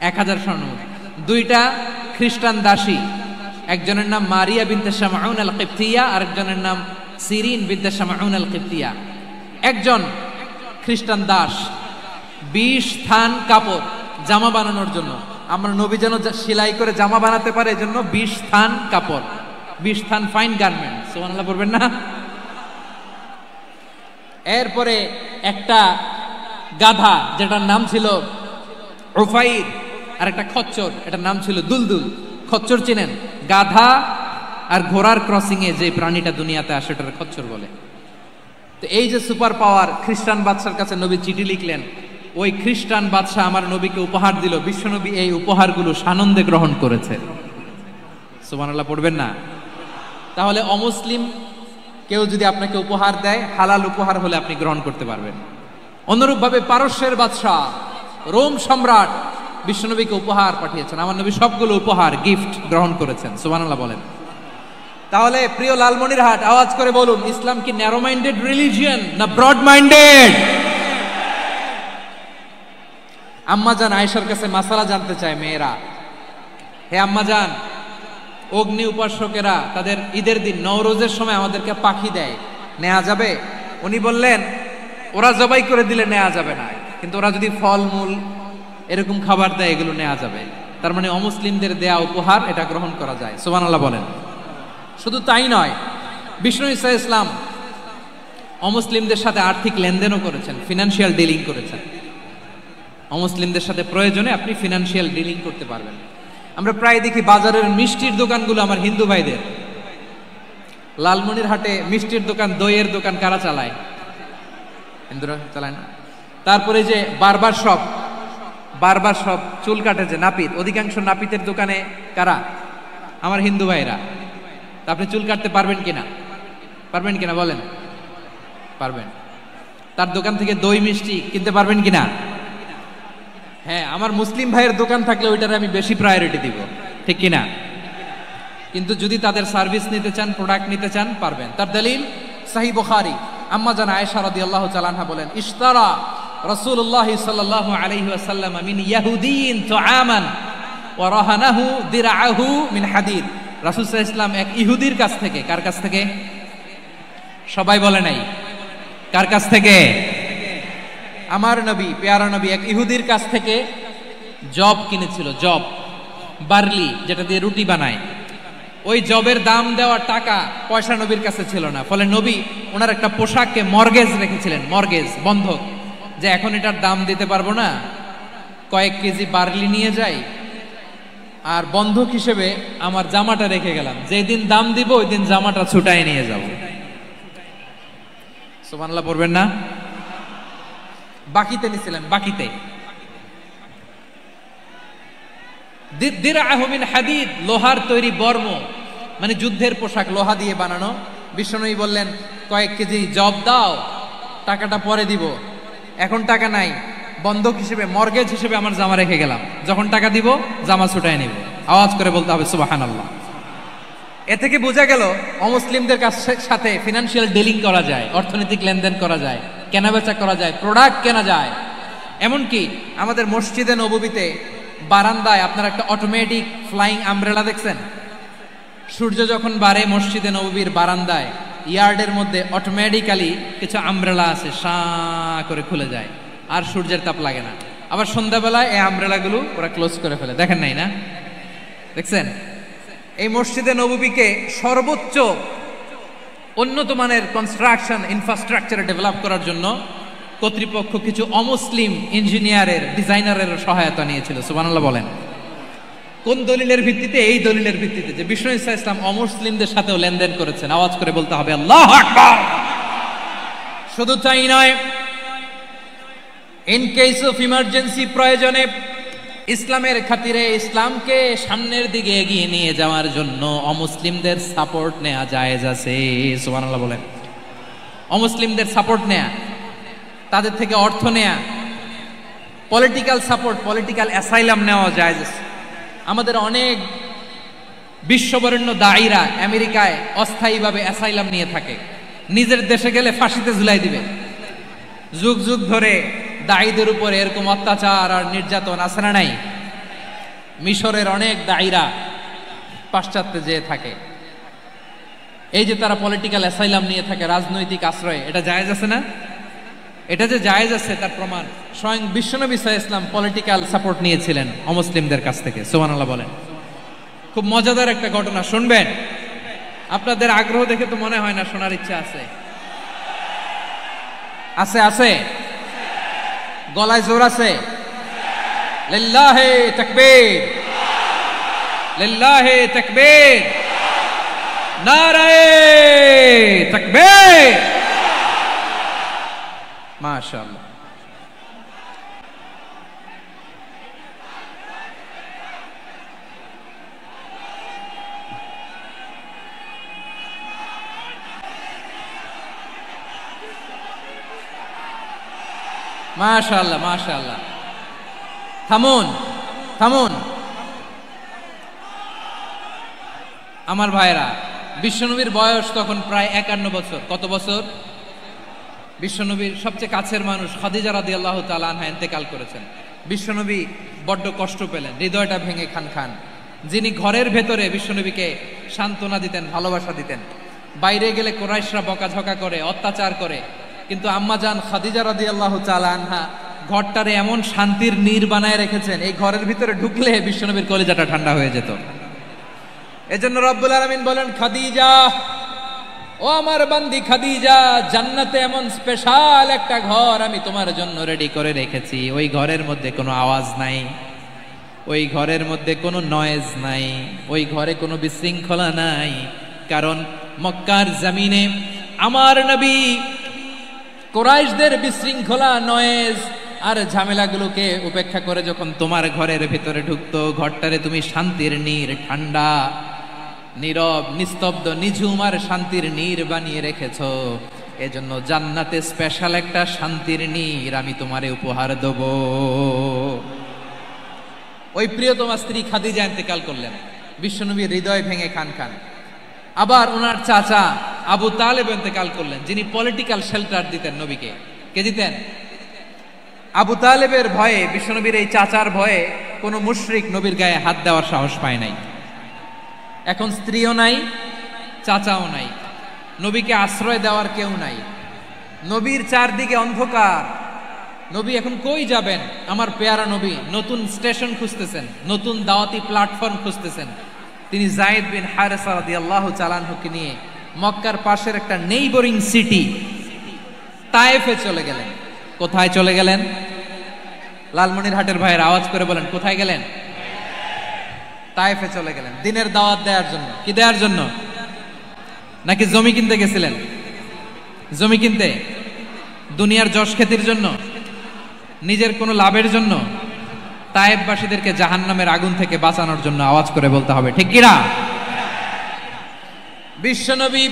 1000 স্বর্ণমুদ্রা। 2টা খ্রিস্টান দাসী, একজনের নাম মারিয়া বিনতে শামউন আল কিবতিয়া, আরেকজনের নাম সিরিন বিনতে শামউন আল কিবতিয়া। একজন খ্রিস্টান দাস 20 থান কাপড় জামা বানানোর জন্য, আমরা নবী যেন সেলাই করে জামা বানাতে পারে এজন্য 20 থান কাপড়, 20 থান ফাইন গার্মেন্ট। সুবহানাল্লাহ বলবেন না? এরপরে একটা গাধা যেটার নাম ছিল উফাইর, আর একটা খচ্চর, এটার নাম ছিল দুলদুল। খচ্চর চিনেন? গাধা আর ঘোড়ার ক্রসিং এ যে প্রাণীটা দুনিয়াতে আসে ওটার খচ্চর বলে। তো এই যে সুপার পাওয়ার, খ্রিস্টান বাদশার কাছে নবী চিঠি লিখলেন, ওই খ্রিস্টান বাদশাহ আমার নবীকে উপহার দিল, বিশ্বনবী এই উপহারগুলো সানন্দে গ্রহণ করেছে। সুবহানাল্লাহ পড়বেন না? তাহলে অমুসলিম কেউ যদি আপনাকে উপহার দেয়, হালাল উপহার হলে আপনি গ্রহণ করতে পারবেন। অনুরূপভাবে পারস্যের বাদশাহ, রোম সম্রাট বিশ্বনবীকে উপহার পাঠিয়েছেন, আমার নবী সবগুলো উপহার গিফট গ্রহণ করেছেন। সুবহানাল্লাহ বলেন। তাহলে প্রিয় লালমনিরহাট, আওয়াজ করে বলুন, ইসলাম কি ন্যারো মাইন্ডেড রিলিজিয়ন না ব্রড মাইন্ডেড? আম্মাজান আয়েশার কাছে মাসালা জানতে চায় মেয়েরা, হে আম্মাজান, অগ্নি উপাসকেরা তাদের ঈদের দিন নওরোজের সময় আমাদেরকে পাখি দেয়, নেওয়া যাবে? উনি বললেন, ওরা জবাই করে দিলে নেওয়া যাবে না, কিন্তু ওরা যদি ফলমূল এরকম খাবার দেয় এগুলো নেওয়া যাবে। তার মানে অমুসলিমদের দেয়া উপহার এটা গ্রহণ করা যায়। সুবহানাল্লাহ বলেন। শুধু তাই নয়, বিষ্ণু ঈসা ইসলাম অমুসলিমদের সাথে আর্থিক লেনদেনও করেছেন, ফিনান্সিয়াল ডিলিং করেছেন। অমুসলিমদের সাথে প্রয়োজনে আপনি ফিনান্সিয়াল ডিলিং করতে পারবেন। আমরা প্রায় দেখি বাজারের মিষ্টির দোকানগুলো আমার হিন্দু ভাইদের। লালমনিরহাটে মিষ্টির দোকান, দইয়ের দোকান কারা চালায়? হিন্দুরা চালায় না? তারপরে যে বারবার শপ, চুল কাটে যে নাপিত, অধিকাংশ নাপিতের দোকানে কারা? আমার হিন্দু ভাইরা। তা আপনি চুল কাটতে পারবেন কিনা বলেন? পারবেন। তার দোকান থেকে দই মিষ্টি কিনতে পারবেন কিনা? হ্যাঁ, আমার মুসলিম ভাইয়ের দোকান থাকলে ওইটারে আমি বেশি প্রায়োরিটি দিব, ঠিক কিনা? কিন্তু যদি তাদের সার্ভিস নিতে চান, প্রোডাক্ট নিতে চান, পারবেন। তার দলিল সহিহ বুখারী, আম্মা জান আয়েশা রাদিয়াল্লাহু তাআলা আনহা বলেন, ইশতারা রাসূলুল্লাহ সাল্লাল্লাহু আলাইহি ওয়াসাল্লাম মিন ইয়াহুদিয়িন তুআমান ওয়া রাহানাহু দিরআহু মিন হাদিদ। রাসূল সাল্লাল্লাহু আলাইহি ওয়াসাল্লাম এক ইহুদির কাছ থেকে, কার কাছ থেকে? সবাই বলে নাই, কার কাছ থেকে? আমার নবী, পেয়ারা নবী এক ইহুদির কাছ থেকে জব কিনেছিল, জব, বার্লি, যেটা দিয়ে রুটি বানায়। ওই জবের দাম দেওয়ার টাকা পয়সা নবীর কাছে ছিল না, ফলে নবী ওনার একটা পোশাককে মর্গেজ রেখেছিলেন, মর্গেজ, বন্ধক, যে এখন এটার দাম দিতে পারবো না, কয়েক কেজি বার্লি নিয়ে যাই আর বন্ধক হিসেবে আমার জামাটা রেখে গেলাম, যেদিন দাম দিব ওই দিন জামাটা ছুটায় নিয়ে যাব। সুবহানাল্লাহ পড়বেন না? বাকিতে নিছিলেন, বাকিতে। দিরআহু মিন হাদিদ, লোহার তৈরি বর্ম, মানে যুদ্ধের পোশাক, লোহা দিয়ে বানানো। বিশ্বনবী বললেন, কয়েক কেজি জব দাও, টাকাটা পরে দিব, এখন টাকা নাই, বন্ধক হিসেবে, মর্গেজ হিসেবে আমার জামা রেখে গেলাম, যখন টাকা দিব জামা ছুটায় নিব। আওয়াজ করে বলতে হবে সুবহানাল্লাহ। এ থেকে বোঝা গেল অমুসলিমদের সাথে ফিনান্সিয়াল ডিলিং করা যায়, অর্থনৈতিক লেনদেন করা যায়, কেনাবেচা করা যায়, প্রোডাক্ট কেনা যায়। এমনকি আমাদের মসজিদে নববীতে বারান্দায় আপনারা একটা অটোমেটিক ফ্লাইং আমব্রেলা দেখছেন? সূর্য যখন বাড়ে মসজিদে নববীর বারান্দায়, ইয়ার্ডের মধ্যে অটোমেটিক্যালি কিছু আমব্রেলা আছে, শাঁ করে খুলে যায়, আর সূর্যের তাপ লাগে না। আবার সন্ধ্যাবেলায় এই আমব্রেলাগুলো ওরা ক্লোজ করে ফেলে, দেখেন নাই না? দেখছেন? এই মসজিদে নববীকে সর্বোচ্চ উন্নত মানের কনস্ট্রাকশন ইনফ্রাস্ট্রাকচারে ডেভেলপ করার জন্য কর্তৃপক্ষ কিছু অমুসলিম ইঞ্জিনিয়ারের, ডিজাইনারের সহায়তা নিয়েছিল। সুবহানাল্লাহ বলেন। কোন দলিলের ভিত্তিতে? এই দলিলের ভিত্তিতে যে বিষ্ণু ঈসা ইসলাম অমুসলিমদের সাথেও লেনদেন করেছেন। আওয়াজ করে বলতে হবে আল্লাহু আকবার। শুধু তাই নয়, ইন কেস অফ ইমার্জেন্সি, প্রয়োজনে ইসলামের খাতিরে, ইসলামকে সামনের দিকে এগিয়ে নিয়ে যাওয়ার জন্য অমুসলিমদের সাপোর্ট নেওয়া জায়েজ আছে। সুবহানাল্লাহ বলেন। অমুসলিমদের সাপোর্ট নেয়া, তাদের থেকে অর্থ নেয়া, পলিটিক্যাল সাপোর্ট, পলিটিক্যাল অ্যাসাইলাম নেওয়া জায়েজ আছে। আমাদের অনেক বিশ্ববরেণ্য দায়ীরা আমেরিকায় অস্থায়ীভাবে অ্যাসাইলাম নিয়ে থাকে, নিজের দেশে গেলে ফাঁসিতে ঝুলাই দিবে। যুগ যুগ ধরে দায়ীদের উপরে এরকম অত্যাচার আর নির্যাতন আছে না নাই? মিশরের অনেক দায়ীরা পাশ্চাত্যে যেয়ে থাকে, এই যে তারা পলিটিক্যাল অ্যাসাইলাম নিয়ে থাকে, রাজনৈতিক আশ্রয়, এটা জায়েজ আছে না? এটা যে জায়েজ আছে তার প্রমাণ স্বয়ং বিশ্বনবী সাল্লাল্লাহু আলাইহি ওয়াসাল্লাম পলিটিক্যাল সাপোর্ট নিয়েছিলেন অমুসলিমদের কাছ থেকে। সুবহানাল্লাহ বলেন। খুব মজাদার একটা ঘটনা শুনবেন, আপনাদের আগ্রহ দেখে তো মনে হয় না শোনার ইচ্ছা আছে। আছে আছে, গলায় জোর আছে। লিল্লাহি তাকবীর, লিল্লাহি তাকবীর। নারায়ে তাকবীর। মাশাআল্লাহ। মাশাআল্লাহ মাশাআল্লাহ। থামুন থামুন আমার ভাইরা, বিশ্বনবীর বয়স তখন প্রায় 51 বছর। কত বছর? বিশ্বনবীর সবচেয়ে কাছের মানুষ খাদিজা রাদিয়াল্লাহু তাআলা আনহা ইন্তেকাল করেছেন। বিশ্বনবী বড্ড কষ্ট পেলেন, হৃদয়টা ভেঙে খান খান। যিনি ঘরের ভেতরে বিশ্বনবীকে সান্ত্বনা দিতেন, ভালোবাসা দিতেন, বাইরে গেলে কুরাইশরা বকাঝকা করে, অত্যাচার করে, কিন্তু আম্মাজান খাদিজা রাদিয়াল্লাহু তাআলা আনহা ঘরটারে এমন শান্তির নীড় বানায় রেখেছেন, এই ঘরের ভিতরে ঢুকলে বিশ্বনবীর কলিজাটা ঠান্ডা হয়ে যেত। এজন্য রব্বুল আলামিন বলেন, খাদিজা, ও আমার বান্দি খাদিজা, জান্নাতে এমন স্পেশাল একটা ঘর আমি তোমার জন্য রেডি করে রেখেছি। ওই ঘরের মধ্যে কোনো আওয়াজ নাই, ওই ঘরের মধ্যে কোনো নয়েজ নাই, ওই ঘরে কোনো বিশৃঙ্খলা নাই। কারণ মক্কার জমিনে আমার নবী কুরাইশদের বিশৃঙ্খলা, নয়েজ আর ঝামেলাগুলোকে উপেক্ষা করে যখন তোমার ঘরের ভেতরে ঢুকতো, ঘরটারে তুমি শান্তির নীড়, ঠান্ডা, নীরব, নিস্তব্ধ, নিঝুম আর শান্তির নীড় বানিয়ে রেখেছো। এজন্য জান্নাতে স্পেশাল একটা শান্তির নীড় আমি তোমারে উপহার দেব। ওই প্রিয়তমা স্ত্রী খাদিজা ইন্তেকাল করলেন, বিশ্বনবীর হৃদয় ভেঙে খান খান। আবার ওনার চাচা আবু তালেব ইন্তেকাল করলেন, যিনি পলিটিক্যাল শেল্টার দিতেন নবীকে। কে দিতেন? আবু তালেবের ভয়ে, বিশ্বনবীর এই চাচার ভয়ে কোনো মুশরিক নবীর গায়ে হাত দেওয়ার সাহস পায় নাই। এখন স্ত্রীও নাই, চাচাও নাই, নবীকে আশ্রয় দেওয়ার কেউ নাই, নবীর চারদিকে অন্ধকার। নবী এখন কই যাবেন? আমার পেয়ারা নবী নতুন স্টেশন খুঁজতেছেন, নতুন দাওয়াতি প্ল্যাটফর্ম খুঁজতেছেন। তিনি যায়েদ বিন হারেসা রাদিয়াল্লাহু তাআলা আনহুকে নিয়ে মক্কার পাশের একটা নেইবরিং সিটি তায়েফে চলে গেলেন। কোথায় চলে গেলেন? লালমনিরহাটের ভাইয়ের আওয়াজ করে বলেন, কোথায় গেলেন? তায়েফে চলে গেলেন দিনের দাওয়াত দেওয়ার জন্য। কি দেওয়ার জন্য? নাকি জমি কিনতে গেছিলেন? জমি কিনতে, দুনিয়ার যশ খ্যাতির জন্য, নিজের কোনো লাভের জন্য? তায়েফবাসীদেরকে জাহান্নামের আগুন থেকে বাঁচানোর জন্য। আওয়াজ করে বলতে হবে, ঠিক কিনা? বিশ্বনবী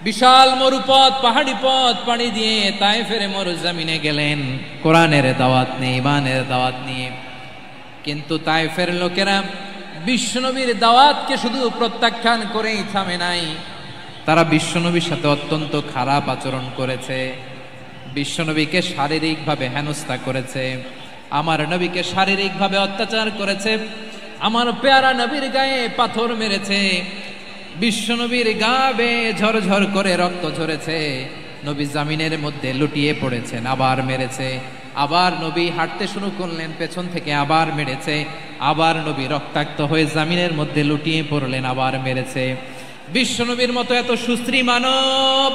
বিশাল মরুপথ, পাহাড়ি পথ পাড়ি দিয়ে তায়েফের মরুজমিনে গেলেন কোরআনের দাওয়াত নিয়ে, ইমানের দাওয়াত নিয়ে। কিন্তু তায়েফের লোকেরা বিশ্বনবীর দাওয়াতকে শুধু প্রত্যাখ্যান করেই থামে নাই, তারা বিশ্বনবীর সাথে অত্যন্ত খারাপ আচরণ করেছে, বিশ্বনবীকে শারীরিকভাবে হেনস্থা করেছে, আমার নবীকে শারীরিকভাবে অত্যাচার করেছে, আমার পেয়ারা নবীর গায়ে পাথর মেরেছে, বিশ্বনবীর গা বেয়ে ঝরঝর করে রক্ত ঝরেছে, নবী জামিনের মধ্যে লুটিয়ে পড়েছেন, আবার মেরেছে, আবার নবী হাঁটতে শুরু করলেন, পেছন থেকে আবার মেরেছে, আবার নবী রক্তাক্ত হয়ে জামিনের মধ্যে লুটিয়ে পড়লেন, আবার মেরেছে। বিশ্বনবীর মতো এত সুশ্রী মানব,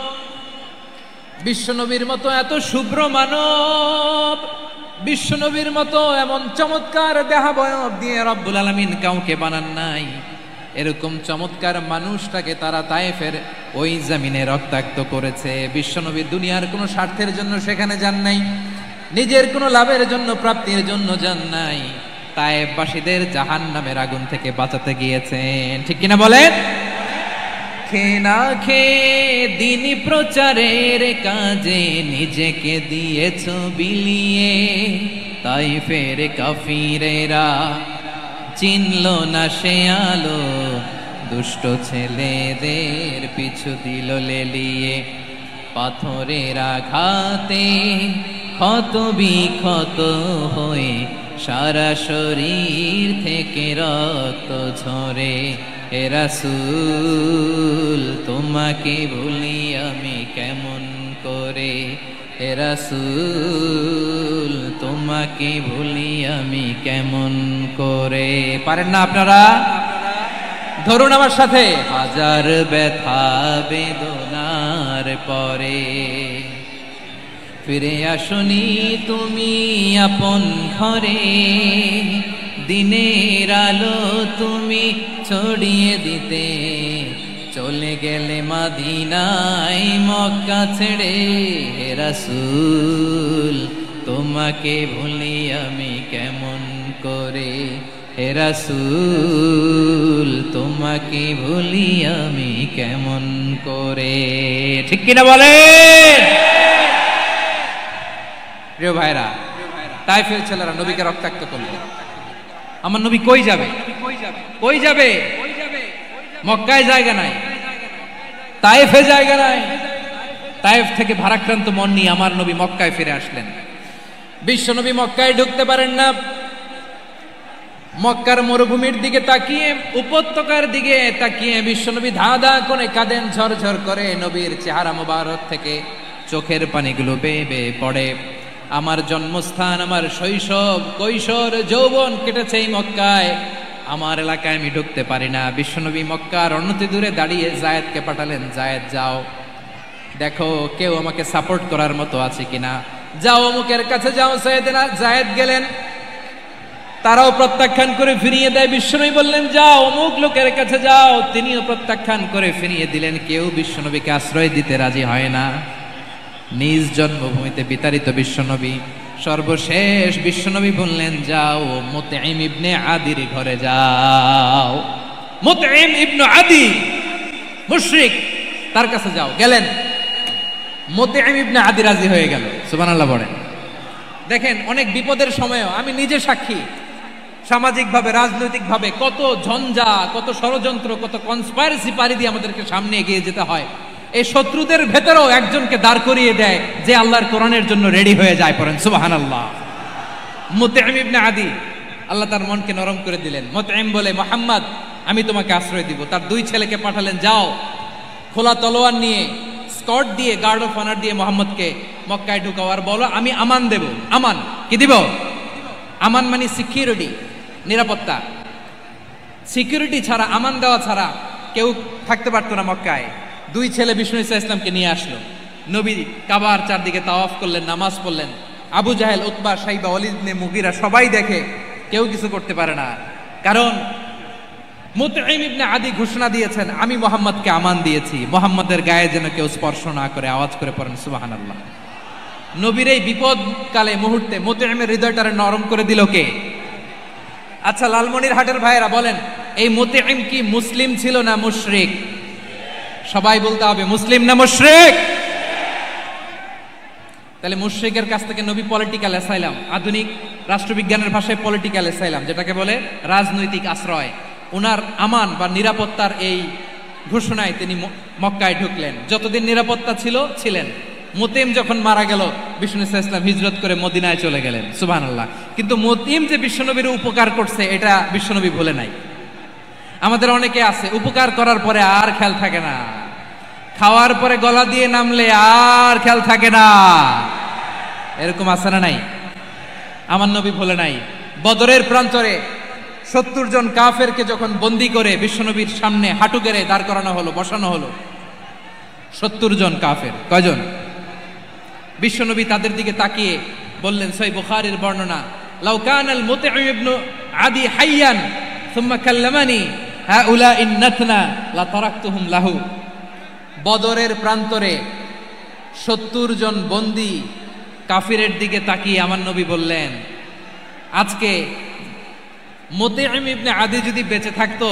বিশ্বনবীর মতো এত শুভ্র মানব, বিশ্বনবীর মতো এমন চমৎকার দেহাবয়ব দিয়ে রব্বুল আলামিন কাউকে বানান নাই। এরকম চমৎকার মানুষটাকে তারা তায়েফের ওই জমিনে রক্তাক্ত করেছে। বিশ্বনবী দুনিয়ার কোনো স্বার্থের জন্য সেখানে যান নাই, নিজের কোনো লাভের জন্য, প্রাপ্তির জন্য যান নাই, তায়েফবাসীদের জাহান্নামের আগুন থেকে বাঁচাতে গিয়েছেন। ঠিক কিনা বলেন? খেয়ে না খেয়ে দিন প্রচারের কাজে নিজেকে দিয়েছ বিলিয়ে, তায়েফের কাফিরেরা চিনল না সে আলো, দুষ্ট ছেলেদের পিছু দিল লেলিয়ে, পাথরের আঘাতে ক্ষত বিক্ষত হয়ে সারা শরীর থেকে রক্ত ঝরে। হে রাসূল তোমাকে ভুলি আমি কেমন করে, হে রাসূল তোমাকে ভুলি আমি কেমন করে। পারেন না আপনারা? ধরুন আমার সাথে, হাজার ব্যথা বেদনার পরে ফিরে আসনি তুমি আপন ঘরে, দিনের আলো তুমি ছড়িয়ে দিতে, চলে গেলে মদিনায় মক্কা ছেড়ে। হে রাসূল তোমাকে ভুলি আমি কেমন করে, হে রাসূল তোমাকে ভুলি আমি কেমন করে। ঠিক কিনা বলেন? প্রিয় ভাইরা, তায়েফের ছেলেরা নবীকে রক্তাক্ত করলো। আমার নবী কই যাবে? কই যাবে? মক্কায় জায়গা নাই, তায়েফে জায়গা নাই। তায়েফ থেকে ভারাক্রান্ত মন নিয়ে আমার নবী মক্কায় ফিরে আসলেন। বিশ্ব নবী মক্কায় ঢুকতে পারেন না। মক্কার মরুভূমির দিকে তাকিয়ে, উপত্যকার দিকে তাকিয়ে বিশ্বনবী ধা ধা করে কাঁদেন, ঝরঝর করে। নবীর চেহারা মোবারক থেকে চোখের পানিগুলো বেয়ে বেয়ে পড়ে। আমার জন্মস্থান, আমার শৈশব, কৈশোর, যৌবন কেটেছে এই মক্কায়। আমার এলাকায় আমি ঢুকতে পারি না। বিশ্বনবী মক্কার অনতি দূরে দাঁড়িয়ে জায়েদকে পাঠালেন, জায়েদ যাও দেখো কেউ আমাকে সাপোর্ট করার মতো আছে কিনা, যাও অমুকের কাছে যাও। জায়েদ গেলেন, তারাও প্রত্যাখ্যান করে ফিরিয়ে দেয়। বিশ্বনবী বললেন যাও অমুক লোকের কাছে যাও, তিনিও প্রত্যাখ্যান করে ফিরিয়ে দিলেন। কেউ বিশ্বনবীকে আশ্রয় দিতে রাজি হয় না। নিজ জন্মভূমিতে বিতাড়িত বিশ্বনবী, সর্বশেষ বিশ্বনবী বললেন যাও মুতঈম ইবনে আদির ঘরে যাও। মুতঈম ইবনে আদি মুশরিক, তার কাছে যাও। গেলেন, মুতঈম ইবনে আদি রাজি হয়ে গেল। সুবহানাল্লাহ বলেন। দেখেন, অনেক বিপদের সময়ও আমি নিজে সাক্ষী, সামাজিকভাবে রাজনৈতিকভাবে কত ঝঞ্ঝা, কত ষড়যন্ত্র, কত কনস্পাইরেসি পাড়ি দিয়ে আমাদেরকে সামনে এগিয়ে যেতে হয়। এই শত্রুদের ভেতরেও একজনকে দাঁড় করিয়ে দেয় যে আল্লাহর কোরআনের জন্য রেডি হয়ে যায়। পড়েন সুবহানাল্লাহ। মুতঈম ইবনে আদি, আল্লাহ তার মনকে নরম করে দিলেন। মুতঈম বলে, মুহাম্মদ আমি তোমাকে আশ্রয় দিব। তার দুই ছেলেকে পাঠালেন, যাও খোলা তলোয়ার নিয়ে, স্কট দিয়ে, গার্ড অফ অনার দিয়ে মুহাম্মদকে মক্কায় ঢুকাও, আর বলো আমি আমান দেব। আমান কি দিব? আমান মানে সিকিউরিটি, নিরাপত্তা। সিকিউরিটি ছাড়া, আমান দেওয়া ছাড়া কেউ থাকতে পারতো না মক্কায়। দুই ছেলে বিষ্ণু ইসা ইসলামকে নিয়ে আসলো। নবী কাবার চারদিকে তাওয়াফ করলেন, নামাজ পড়লেন। আবু জাহেল, উতবা, শাইবা, ওয়ালিদ ইবনে মুগীরা সবাই দেখে, কেউ কিছু করতে পারে না। কারণ মুতঈম ইবনে আদি ঘোষণা দিয়েছেন আমি মুহাম্মদকে আমান দিয়েছি, মুহাম্মদের গায়ে যেন কেউ স্পর্শ না করে। আওয়াজ করে পড়েন সুবহানাল্লাহ। নবীর এই বিপদকালে মুহূর্তে মুতঈমের হৃদয়টারে নরম করে দিল কে? আচ্ছা, লালমনিরহাটের ভাইয়েরা বলেন, এই মুতঈম কি মুসলিম ছিল না মুশরিক? সবাই বলতে হবে মুসলিম না মুশরিক? তাহলে মুশরিকের কাছ থেকে নবী পলিটিক্যাল অ্যাসাইলাম, আধুনিক রাষ্ট্রবিজ্ঞানের ভাষায় পলিটিক্যাল অ্যাসাইলাম, যেটাকে বলে রাজনৈতিক আশ্রয়, উনার আমান বা নিরাপত্তার এই ঘোষণায় তিনি মক্কায় ঢুকলেন। যতদিন নিরাপত্তা ছিল ছিলেন। মুতঈম যখন মারা গেল, বিষ্ণু ইসলাম হিজরত করে মদিনায় চলে গেলেন। সুবহানাল্লাহ। কিন্তু মুতঈম যে বিশ্বনবীর উপকার করছে এটা বিশ্বনবী ভুলে নাই। আমাদের অনেকে আছে উপকার করার পরে আর খেয়াল থাকে না, খাওয়ার পরে গলা দিয়ে নামলে আর খেয়াল থাকে না। এরকম আছে না নাই? আমার নবী ভুলে নাই। বদরের প্রান্তরে 70 জন কাফেরকে যখন বন্দী করে বিশ্বনবীর সামনে হাঁটু গেড়ে দাঁড় করানো হলো, বসানো হলো, 70 জন কাফের। কয়জন? বিশ্বনবী তাদের দিকে তাকিয়ে বললেন, সহিহ বুখারীর বর্ণনা, লাউ কানাল মুতঈম ইবনে আদি হাইয়ান সুম্মা কাল্লামানি হাউলাই নাতনা লা তারাকতুহুম লাহু। বদরের প্রান্তরে 70 জন বন্দী কাফিরের দিকে তাকিয়ে আমার নবী বললেন, আজকে মুতঈম ইবনে আদি যদি বেঁচে থাকতো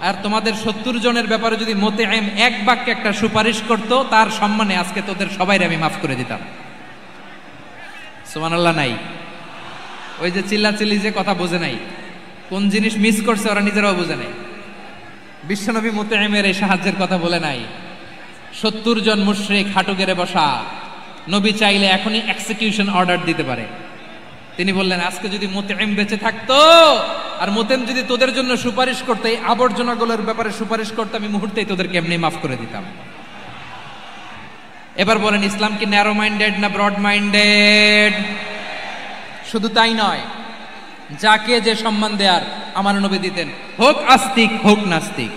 আর তোমাদের 70 জনের ব্যাপারে যদি মুতঈম এক বাক্যে একটা সুপারিশ করত, তার সম্মানে আজকে তোদের সবাইকে আমি মাফ করে দিতাম। সুবহানাল্লাহ নাই? ওই যে চিল্লাচিল্লি যে কথা বোঝে নাই, কোন জিনিস মিস করছে ওরা নিজেরাও বোঝে নাই। বিশ্বনবী মুতঈমের এই সাহায্যের কথা বলে নাই। 70 জন মুশরিক হাঁটু গেড়ে বসা, নবী চাইলে এখনই এক্সিকিউশন অর্ডার দিতে পারে। তিনি বললেন, আজকে যদি মুতঈম বেঁচে থাকতো আর মুতঈম যদি তোদের জন্য সুপারিশ করতে, এই আবর্জনাগুলোর ব্যাপারে সুপারিশ করতে, আমি মুহূর্তেই তোদেরকে এমনি মাফ করে দিতাম। এবার বলেন, ইসলাম কি ন্যারো মাইন্ডেড না ব্রড মাইন্ডেড? শুধু তাই নয়, যাকে যে সম্মান দেয়ার আমার নবী দিতেন, হোক আস্তিক হোক নাস্তিক,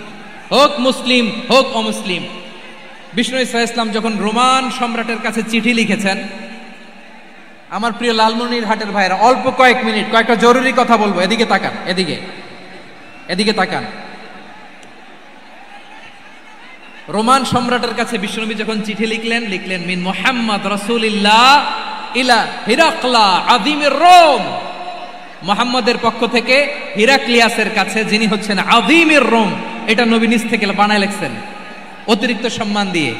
হোক মুসলিম হোক অমুসলিম। বিষ্ণু ইসা ইসলাম যখন রোমান সম্রাটের কাছে চিঠি লিখেছেন, আমার প্রিয় লালমনিরহাটের ভাইরা, অল্প কয়েক মিনিট কয়েকটা জরুরি কথা বলবো। এদিকে তাকান, এদিকে তাকান। রোমান সম্রাটের কাছে বিশ্বনবী যখন চিঠি লিখলেন মিন মুহাম্মদ রাসূলিল্লাহ ইলা হিরাকলা আযীমির রোম, মুহাম্মদের পক্ষ থেকে হিরাক্লিয়াসের কাছে, যিনি হচ্ছেন আযীমির রোম। এটা নবী নিজ থেকে বানায় লিখছেন অতিরিক্ত সম্মান দিয়ে।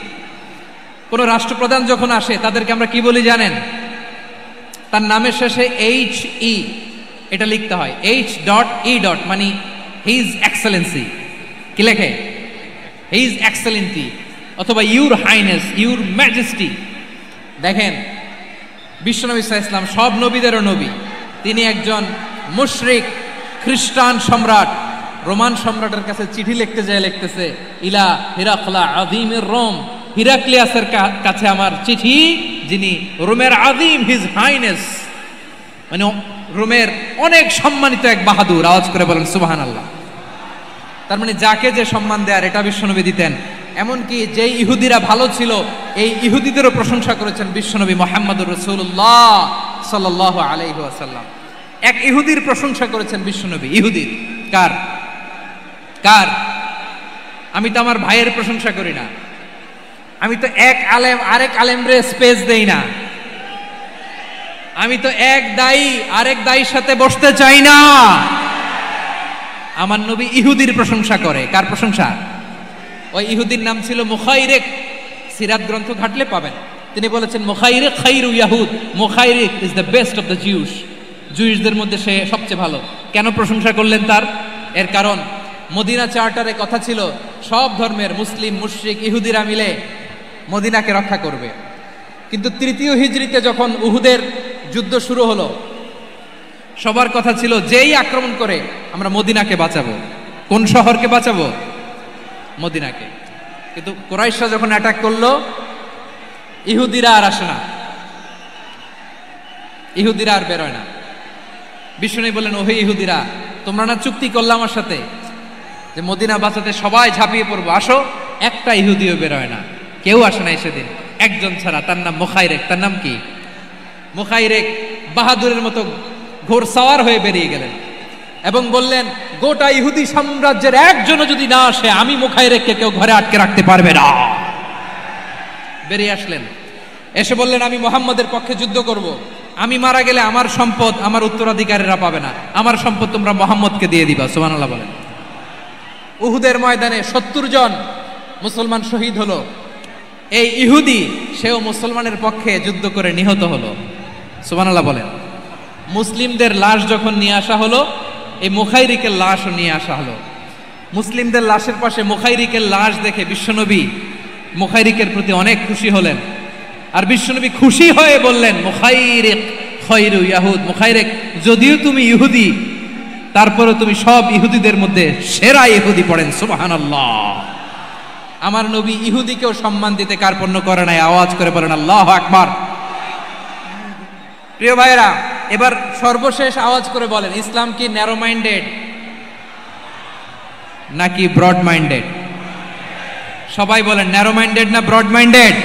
কোন রাষ্ট্রপ্রধান যখন আসে তাদেরকে আমরা কি বলি জানেন? তার নামের শেষে HE এটা লিখতে হয়, H.E. মানে হিজ এক্সেলেন্সি। কি লেখে? হিজ এক্সেলেন্সি অথবা ইউর হাইনেস, ইউর ম্যাজেস্টি। দেখেন, বিশ্বনবী সাল্লাল্লাহু আলাইহি ওয়াসাল্লাম সব নবীদেরও নবী। তিনি একজন মুশরিক খ্রিস্টান সম্রাট, রোমান সম্রাটের কাছে চিঠি লিখতে যায়, লিখতেছে ইলা হিরাকলা আযীমির রোম, হিরাক্লিয়াসের কাছে আমার চিঠি, যিনি রোমের আযীম, হিজ হাইনেস, মানে রোমের অনেক সম্মানিত এক বাহাদুর। আওয়াজ করে বলেন সুবহানাল্লাহ। তার মানে যাকে যে সম্মান দেয়ার এটা বিশ্বনবী দিতেন। এমনকি যে ইহুদিরা ভালো ছিল, এই ইহুদিদেরও প্রশংসা করেছেন বিশ্বনবী মুহাম্মদুর রাসূলুল্লাহ সাল্লাল্লাহু আলাইহি ওয়াসাল্লাম। এক ইহুদির প্রশংসা করেছেন বিশ্বনবী। ইহুদির কার? আমি তো আমার ভাইয়ের প্রশংসা করি না, আমি তো এক আলেম আরেক আলেমরে স্পেস দেই না, আমি তো এক দায়ী আরেক দায়ীর সাথে বসতে চাই না। আমার নবী ইহুদির প্রশংসা করে। কার প্রশংসা? ওই ইহুদির নাম ছিল মুখাইরিক। সিরাত গ্রন্থ ঘাটলে পাবেন। তিনি বলেছেন মুখাইরিক খাইরু ইয়াহুদ, Mukhayriq is the best of the জুইশদের মধ্যে সে সবচেয়ে ভালো। কেন প্রশংসা করলেন তার? এর কারণ মদিনা চার্টারে কথা ছিল সব ধর্মের মুসলিম, মুশরিক, ইহুদিরা মিলে মদিনাকে রক্ষা করবে। কিন্তু তৃতীয় হিজরিতে যখন উহুদের যুদ্ধ শুরু হলো, সবার কথা ছিল যেই আক্রমণ করে আমরা মদিনাকে বাঁচাবো। কোন শহরকে বাঁচাবো? মদিনাকে। কিন্তু কুরাইশরা যখন অ্যাটাক করলো, ইহুদিরা আর আসে না, ইহুদিরা আর বেরোয় না। বিষ্ণু বললেন, ওহে ইহুদিরা, তোমরা না চুক্তি করলে আমার সাথে যে মদিনা বাঁচাতে সবাই ঝাঁপিয়ে পড়বো, আসো। একটা ইহুদিও বেরোয় না, কেউ আসে নাই সেদিন, একজন ছাড়া। তার নাম মুখাইরেক। তার নাম কি? মুখাইরেক বাহাদুরের মতো ঘোড়সাওয়ার হয়ে বেরিয়ে গেলেন এবং বললেন, গোটা ইহুদি সাম্রাজ্যের একজনও যদি না আসে, আমি মুখাইরেককে কেউ ঘরে আটকে রাখতে পারবে না। বেরিয়ে আসলেন, এসে বললেন, আমি মুহাম্মদের পক্ষে যুদ্ধ করব। আমি মারা গেলে আমার সম্পদ আমার উত্তরাধিকারীরা পাবে না, আমার সম্পদ তোমরা মুহাম্মদকে দিয়ে দিবা। সুবহানাল্লাহ বলেন। উহুদের ময়দানে 70 জন মুসলমান শহীদ হলো। এই ইহুদি, সেও মুসলমানের পক্ষে যুদ্ধ করে নিহত হলো। সুবহানাল্লাহ বলেন। মুসলিমদের লাশ যখন নিয়ে আসা হলো, এই মুখাইরিকের লাশও নিয়ে আসা হলো। মুসলিমদের লাশের পাশে মুখাইরিকের লাশ দেখে বিশ্বনবী মুখাইরিকের প্রতি অনেক খুশি হলেন। আর বিশ্বনবী খুশি হয়ে বললেন, মুখাইরিক খায়রু ইয়াহুদ, মুখাইরিক যদিও তুমি ইহুদি, তারপরে তুমি সব ইহুদিদের মধ্যে সেরা ইহুদি। পড়েন সুবহানাল্লাহ। আমার নবী ইহুদিকেও সম্মান দিতে কার্পণ্য করে নাই। আওয়াজ করে বলেন আল্লাহু আকবার। প্রিয় ভাইরা, এবার সর্বশেষ আওয়াজ করে বলেন, ইসলাম কি ন্যারো মাইন্ডেড নাকি ব্রড মাইন্ডেড? সবাই বলেন, ন্যারো মাইন্ডেড না ব্রড মাইন্ডেড?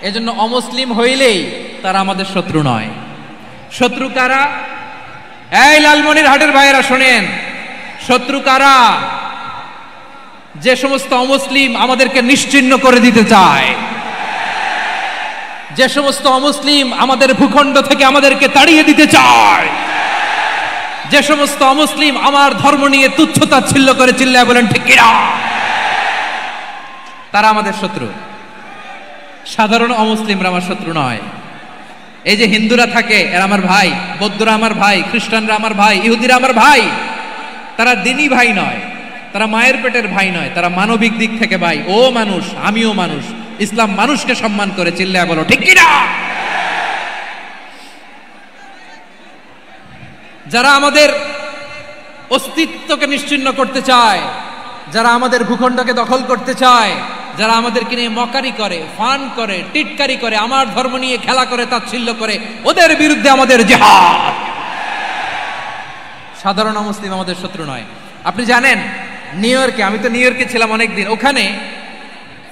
এজন্য অমুসলিম হইলেই তারা আমাদের শত্রু নয়। শত্রু কারা? এই লালমনিরহাটের ভাইয়েরা শোনেন, শত্রু কারা? যে সমস্ত অমুসলিম আমাদেরকে নিশ্চিহ্ন করে দিতে চায়, যে সমস্ত অমুসলিম আমাদের ভূখণ্ড থেকে আমাদেরকে তাড়িয়ে দিতে চায়, যে সমস্ত অমুসলিম আমার ধর্ম নিয়ে তুচ্ছতাচ্ছিল্য করে চিল্লায় বলেন ঠিক কিনা, তারা আমাদের শত্রু। সাধারণ অমুসলিমরা আমার শত্রু নয়। এই যে হিন্দুরা থাকে, এরা আমার ভাই, বৌদ্ধরা আমার ভাই, খ্রিস্টানরা আমার ভাই, ইহুদিরা আমার ভাই। তারা দিনই ভাই নয়, তারা মায়ের পেটের ভাই নয়, তারা মানবিক দিক থেকে ভাই। ও মানুষ, আমিও মানুষ। ইসলাম মানুষকে সম্মান করে, চিল্লায়া বলো ঠিক কিনা। যারা আমাদের অস্তিত্বকে নিশ্চিহ্ন করতে চায়, যারা আমাদের ভূখণ্ডকে দখল করতে চায়, যারা আমাদেরকে নিয়ে মকারি করে, ফান করে, টিটকারি করে, আমার ধর্ম নিয়ে খেলা করে, তাচ্ছিল্য করে, ওদের বিরুদ্ধে আমাদের জিহাদ। সাধারণ মুসলিম আমাদের শত্রু নয়। আপনি জানেন নিউ ইয়র্কে, আমি তো নিউ ইয়র্কে ছিলাম অনেকদিন, ওখানে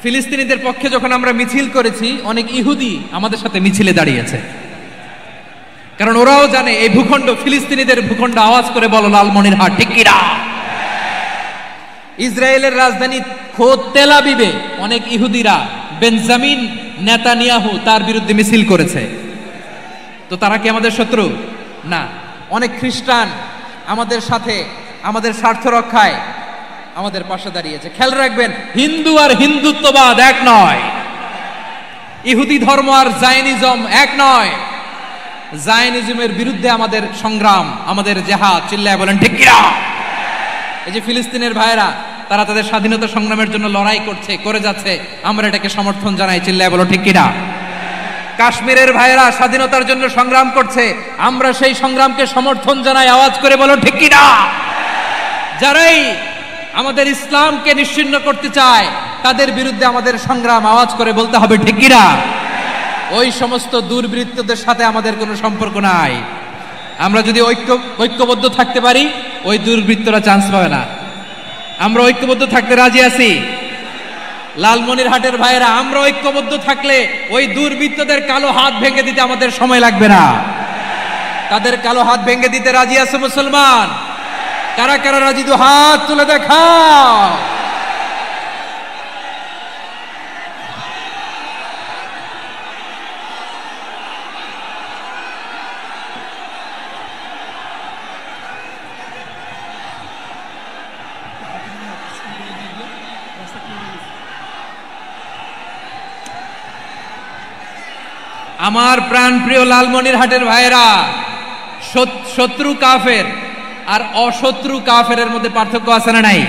ফিলিস্তিনিদের পক্ষে যখন আমরা মিছিল করেছি, অনেক ইহুদি আমাদের সাথে মিছিলে দাঁড়িয়েছে। কারণ ওরাও জানে এই ভূখণ্ড ফিলিস্তিনিদের ভূখণ্ড। আওয়াজ করে বলো লালমনিরহাট ঠিক কিনা? ইসরায়েলের রাজধানী খোদ তেল আবিবে অনেক ইহুদিরা বেঞ্জামিন নেতানিয়াহু তার বিরুদ্ধে মিছিল করেছে। তো তারা কি আমাদের শত্রু? না। অনেক খ্রিস্টান আমাদের সাথে আমাদের স্বার্থ রক্ষায় আমাদের পাশে দাঁড়িয়েছে। খেয়াল রাখবেন, হিন্দু আর হিন্দুত্ববাদ এক নয়, ইহুদি ধর্ম আর জায়নিজম এক নয়। জায়নিজমের বিরুদ্ধে আমাদের সংগ্রাম, আমাদের জেহাদ। চিল্লায় বলেন ঠিক কিনা? এই যে ফিলিস্তিনের ভাইরা, তারা তাদের স্বাধীনতা সংগ্রামের জন্য লড়াই করছে, করে যাচ্ছে, আমরা এটাকে সমর্থন জানাই। চিল্লায় বলো ঠিক কিনা? কাশ্মীরের ভাইরা স্বাধীনতার জন্য সংগ্রাম করছে, আমরা সেই সংগ্রামকে সমর্থন জানাই। আওয়াজ করে বলো ঠিক কিনা? যারাই আমাদের ইসলামকে নিশ্চিহ্ন করতে চায় তাদের বিরুদ্ধে আমাদের সংগ্রাম। আওয়াজ করে বলতে হবে ঠিক কিনা? ওই সমস্ত দুর্বৃত্তদের সাথে আমাদের কোনো সম্পর্ক নাই। আমরা যদি ঐক্যবদ্ধ থাকতে পারি, ওই দুর্বৃত্তরা চান্স পাবে না। আমরা ঐক্যবদ্ধ থাকতে রাজি আছি। লালমনিরহাটের ভাইরা, আমরা ঐক্যবদ্ধ থাকলে ওই দুর্বৃত্তদের কালো হাত ভেঙে দিতে আমাদের সময় লাগবে না। তাদের কালো হাত ভেঙে দিতে রাজি আছে মুসলমান? কারা কারা রাজি? দু হাত তুলে দেখাও। আমার প্রাণ প্রিয় লালমনিরহাটের ভাইয়েরা, শত্রু কাফের আর অশত্রু কাফেরের মধ্যে পার্থক্য আছে না নাই?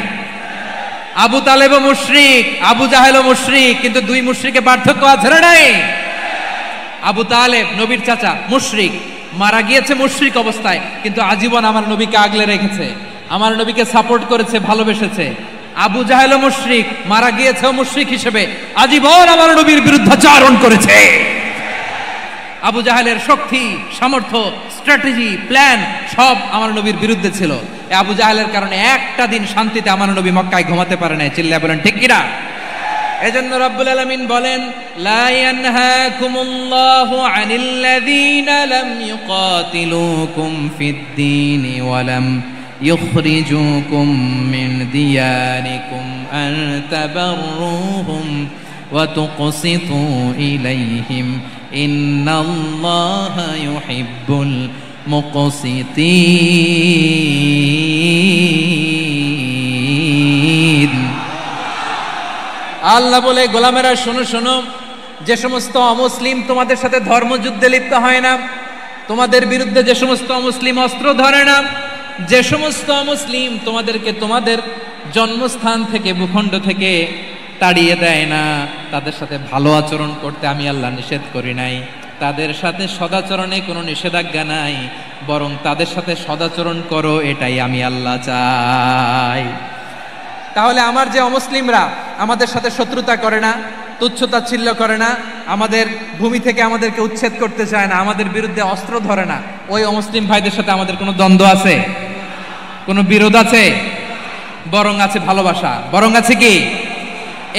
আবু তালেবও মুশরিক, আবু জাহেলও মুশরিক, কিন্তু দুই মুশরিকে পার্থক্য আছে না নাই? আবু তালেব নবীর চাচা, মুশরিক, মারা গিয়েছে মুশরিক অবস্থায়, কিন্তু আজীবন আমার নবীকে আগলে রেখেছে, আমার নবীকে সাপোর্ট করেছে, ভালোবেসেছে। আবু জাহেলও মুশরিক, মারা গিয়েছে মুশরিক হিসেবে, আজীবন আমার নবীর বিরুদ্ধাচরণ করেছে। আবু জাহেলের শক্তি, সামর্থ্য, স্ট্র্যাটেজি, প্ল্যান সব আমার নবীর বিরুদ্ধে ছিল। আবু জাহেলের কারণে একটা দিন শান্তিতে আমার নবী মক্কায় ঘুমাতে পারে নাই। চিল্লায় বলেন ঠিক কিনা? এজন্য রব্বুল আলামিন বলেন, লা ইয়ানহাকুমুল্লাহু আনিল্লাযীনা লাম ইউকাতিলুকুম ফিদ-দীন ওয়া লাম ইখরিজুকুম মিন দিয়ারিকুম আন তাবাররুহুম ওয়া তুকসিতু ইলাইহিম ইন্নাল্লাহা ইউহিব্বুল মুকসিতিন। আল্লাহ বলে, গোলামেরা শোনো শোনো, যে সমস্ত অমুসলিম তোমাদের সাথে ধর্মযুদ্ধে লিপ্ত হয় না, তোমাদের বিরুদ্ধে যে সমস্ত অমুসলিম অস্ত্র ধরে না, যে সমস্ত অমুসলিম তোমাদেরকে তোমাদের জন্মস্থান থেকে, ভূখণ্ড থেকে তাড়িয়ে দেয় না, তাদের সাথে ভালো আচরণ করতে আমি আল্লাহ নিষেধ করি নাই। তাদের সাথে সদাচরণে কোনো নিষেধাজ্ঞা নাই, বরং তাদের সাথে সদাচরণ করো, এটাই আমি আল্লাহ চাই। তাহলে আমার যে অমুসলিমরা আমাদের সাথে শত্রুতা করে না, তুচ্ছতাচ্ছিল্য করে না, আমাদের ভূমি থেকে আমাদেরকে উচ্ছেদ করতে চায় না, আমাদের বিরুদ্ধে অস্ত্র ধরে না, ওই অমুসলিম ভাইদের সাথে আমাদের কোনো দ্বন্দ্ব আছে? কোনো বিরোধ আছে? বরং আছে ভালোবাসা। বরং আছে কি?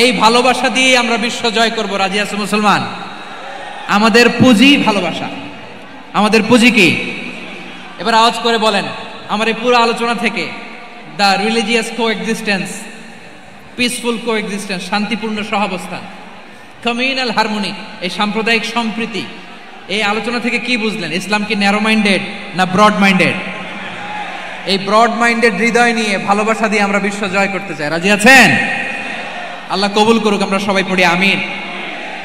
এই ভালোবাসা দিয়ে আমরা বিশ্ব জয় করব। রাজি আছে মুসলমান? আমাদের পুঁজি ভালোবাসা। আমাদের পুঁজি কি? এবার আওয়াজ করে বলেন, আমার এই পুরো আলোচনা থেকে the religious coexistence, peaceful coexistence, শান্তিপূর্ণ সহাবস্থান, কমিউনাল হারমোনি, এই সাম্প্রদায়িক সম্প্রীতি, এই আলোচনা থেকে কি বুঝলেন? ইসলাম কি ন্যারো মাইন্ডেড না ব্রড মাইন্ডেড? এই ব্রড মাইন্ডেড হৃদয় নিয়ে, ভালোবাসা দিয়ে আমরা বিশ্ব জয় করতে চাই। রাজি আছেন? আল্লাহ কবুল করুক। আমরা সবাই পড়ি আমিন।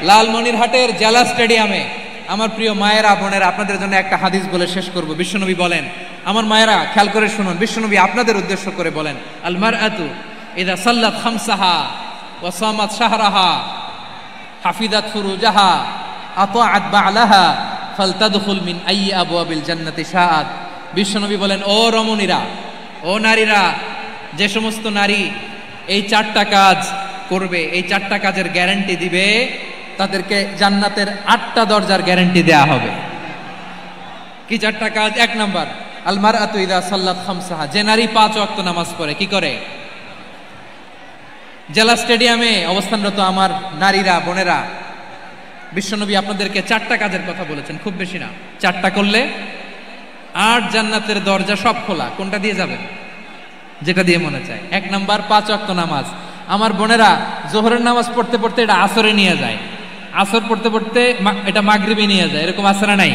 লালমনিরহাটের জেলা স্টেডিয়ামে আমার প্রিয় মায়েরা, বোনেরা, আপনাদের জন্য একটা হাদিস বলে শেষ করব। বিশ্বনবী বলেন, আমার মায়েরা খেয়াল করে শুনুন, বিশ্বনবী আপনাদের উদ্দেশ্য করে বলেন, আল মারআতু ইযা সাল্লাত খামসাহা ওয়া সামাত শাহরাহা হাফিজাত ফুরুজাহা আতাআত বা'লাহা ফালতাদখুল মিন আইয়ি আবওয়াবিল জান্নাতি শাআত। বিশ্বনবী বলেন, ও রমণীরা, ও নারীরা, যে সমস্ত নারী এই চারটা কাজ করবে, এই চারটা কাজের গ্যারান্টি দিবে, তাদেরকে জান্নাতের 8টা দরজার গ্যারান্টি দেয়া হবে। কি চারটা কাজ? 1 নাম্বার, আল মারআতু ইযা সাল্লাত খামসাহা, যে নারী 5 ওয়াক্ত নামাজ পড়ে। কি করে? জেলা স্টেডিয়ামে অবস্থানরত আমার নারীরা, বোনেরা, বিশ্বনবী আপনাদেরকে 4টা কাজের কথা বলেছেন, খুব বেশি না, 4টা করলে 8 জান্নাতের দরজা সব খোলা। কোনটা দিয়ে যাবেন? যেটা দিয়ে মনে চায়। 1 নাম্বার 5 ওয়াক্ত নামাজ। আমার বোনেরা জোহরের নামাজ পড়তে পড়তে এটা আসরে নিয়ে যায়, আসর পড়তে পড়তে এটা মাগরিবে নিয়ে যায়, এরকম আসরে নাই?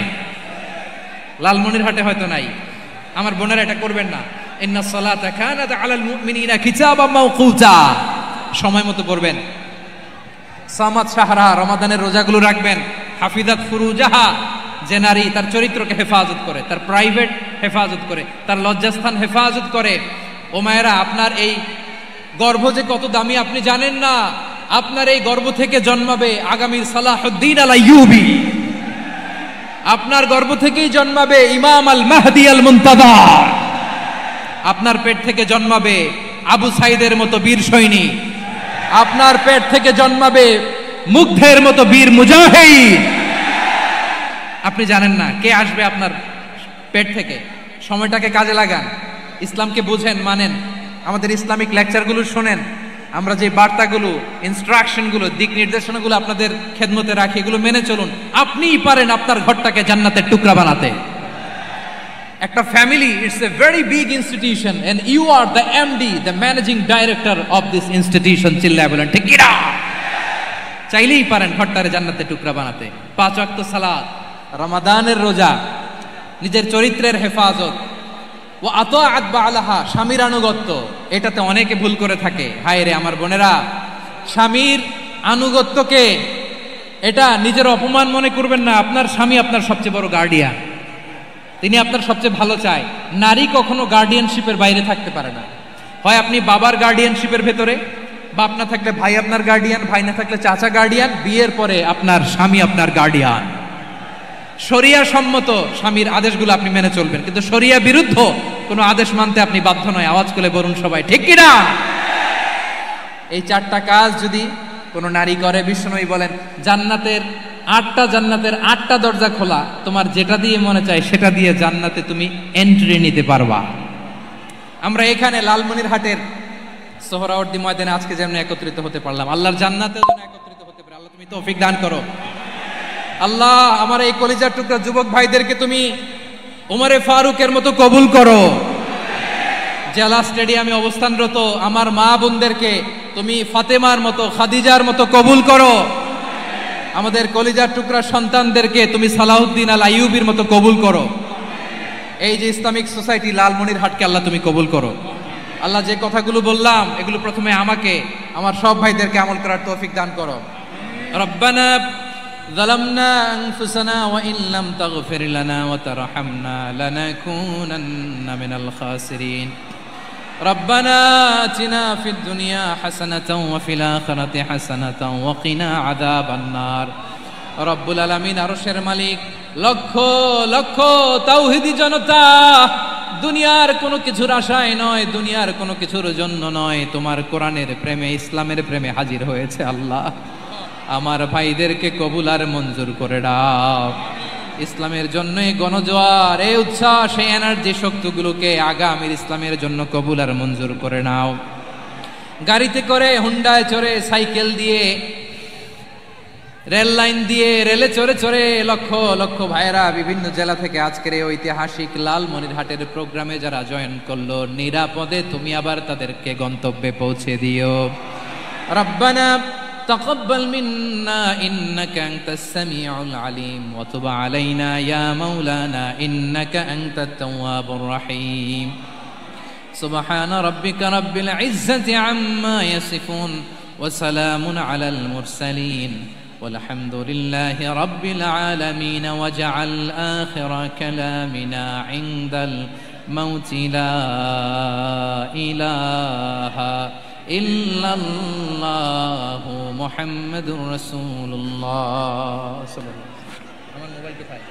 লালমনিরহাটে হয়তো নাই। আমার বোনেরা এটা করবেন না। ইন্নাস সালাতা কানাত আলাল মুমিনিনা কিতাবাম মাওকুতা, সময় মতো পড়বেন। সামাত শাহরা, রমাদানের রোজাগুলো রাখবেন। হাফিজাত ফুরুজাহা, যে নারী তার চরিত্রকে হেফাজত করে, তার প্রাইভেট হেফাজত করে, তার লজ্জাস্থান হেফাজত করে। ও মায়েরা, আপনার এই গর্ভ যে কত দামি আপনি জানেন না। আপনার এই গর্ভ থেকে জন্মাবে আগামীর সালাহুদ্দিন আল আইয়ুবী। আপনার গর্ভ থেকেই জন্মাবে ইমাম আল মাহদি আল মুনতাজার। আপনার পেট থেকে জন্মাবে আবু সাইদের মতো বীর সৈনিক। আপনার পেট থেকে জন্মাবে মুগ্ধের মতো বীর মুজাহিদ। আপনি জানেন না কে আসবে আপনার পেট থেকে। সময়টাকে কাজে লাগান, ইসলামকে বুঝেন, মানেন, আমাদের ইসলামিক লেকচারগুলো শোনেন। আমরা যে বার্তাগুলো, ইনস্ট্রাকশনগুলো, দিক নির্দেশনাগুলো আপনাদের খেদমতে রাখি, এগুলো মেনে চলুন। আপনিই পারেন আপনার ঘরটাকে জান্নাতের টুকরা বানাতে। একটা family, it's a very big institution and you are the MD, the managing director of this institution. চিল্লায় বলেন ঠিক কিনা? চাইলেই পারেন ঘরটারে জান্নাতের টুকরা বানাতে। 5 ওয়াক্ত সালাত, রমাদানের রোজা, নিজের চরিত্রের হেফাজত, ও আতাআত বালাহা, স্বামীর আনুগত্য। এটাতে অনেকে ভুল করে থাকে। হায় রে আমার বোনেরা, স্বামীর আনুগত্যকে এটা নিজের অপমান মনে করবেন না। আপনার স্বামী আপনার সবচেয়ে বড় গার্ডিয়ান, তিনি আপনার সবচেয়ে ভালো চায়। নারী কখনো গার্ডিয়ানশিপের বাইরে থাকতে পারে না। হয় আপনি বাবার গার্ডিয়ানশিপের ভেতরে, বাপ না থাকলে ভাই আপনার গার্ডিয়ান, ভাই না থাকলে চাচা গার্ডিয়ান, বিয়ের পরে আপনার স্বামী আপনার গার্ডিয়ান। শরিয়া সম্মত স্বামীর আদেশগুলো আপনি মেনে চলবেন, কিন্তু শরিয়া বিরুদ্ধ কোনো আদেশ মানতে আপনি বাধ্য নয়। আওয়াজ করে বলুন সবাই ঠিক কিনা? এই 4টা কাজ যদি কোনো নারী করে, বিশ্বনবী বলেন জান্নাতের 8টা দরজা খোলা। তোমার যেটা দিয়ে মনে চায় সেটা দিয়ে জান্নাতে তুমি এন্ট্রি নিতে পারবা। আমরা এখানে লালমনিরহাটের সোহরাওয়ার্দী ময়দানে আজকে যেমন একত্রিত হতে পারলাম, আল্লাহর জান্নাতেও যেন একত্রিত হতে পারে। আল্লাহ তুমি তৌফিক দান করো। আল্লাহ আমার এই কলিজার টুকরা যুবক ভাইদেরকে তুমি উমরে ফারুকের মতো কবুল করো। জেলা স্টেডিয়ামে অবস্থানরত আমার মা বোনদেরকে তুমি ফাতেমার মতো, খাদিজার মতো কবুল করো। আমাদের কলিজার টুকরা সন্তানদেরকে তুমি সালাহুদ্দিন আল আইয়ুবীর মতো কবুল করো। এই যে ইসলামিক সোসাইটি লালমনিরহাটকে আল্লাহ তুমি কবুল করো। আল্লাহ যে কথাগুলো বললাম এগুলো প্রথমে আমাকে, আমার সব ভাইদেরকে আমল করার তৌফিক দান করো। রব্বানা ظلمنا أنفسنا وإن لم تغفر لنا وترحمنا لنكونن من الخاسرين ربنا آتنا في الدنيا حسنة وفي الآخرة حسنة وقنا عذاب النار رب العالمين আরশের মালিক, লক্ষ লক্ষ তাওহীদি জনতা দুনিয়ার কোনো কিছুর আশায় নয়, দুনিয়ার কোনো কিছুর জন্য নয়, তোমার কোরআনের প্রেমে, ইসলামের প্রেমে হাজির হয়েছে। আল্লাহ আমার ভাইদেরকে কবুল আর মঞ্জুর করে দাও। ইসলামের জন্য এই গণজোয়ার, এই উচ্ছ্বাস, এই এনার্জি শক্তিগুলোকে আগামীর ইসলামের জন্য কবুল আর মঞ্জুর করে নাও। গাড়িতে করে, হুন্ডায় চড়ে, সাইকেল দিয়ে, রেল লাইন দিয়ে, রেলে চড়ে চড়ে লক্ষ লক্ষ ভাইয়েরা বিভিন্ন জেলা থেকে আজকের এই ঐতিহাসিক লালমনিরহাটের প্রোগ্রামে যারা জয়েন করলো, নিরাপদে তুমি আবার তাদেরকে গন্তব্যে পৌঁছে দিও। রব্বানা تقبل منا إنك أنت السميع العليم وتب علينا يا مولانا إنك أنت التواب الرحيم سبحان ربك رب العزة عما يصفون وسلام على المرسلين والحمد لله رب العالمين وجعل آخر كلامنا عند الموت لا إله ইল্লাল্লাহু মুহাম্মাদুর রাসূলুল্লাহ সাল্লাল্লাহু আলাইহি ওয়াসাল্লাম। আমার মোবাইল কোথায়?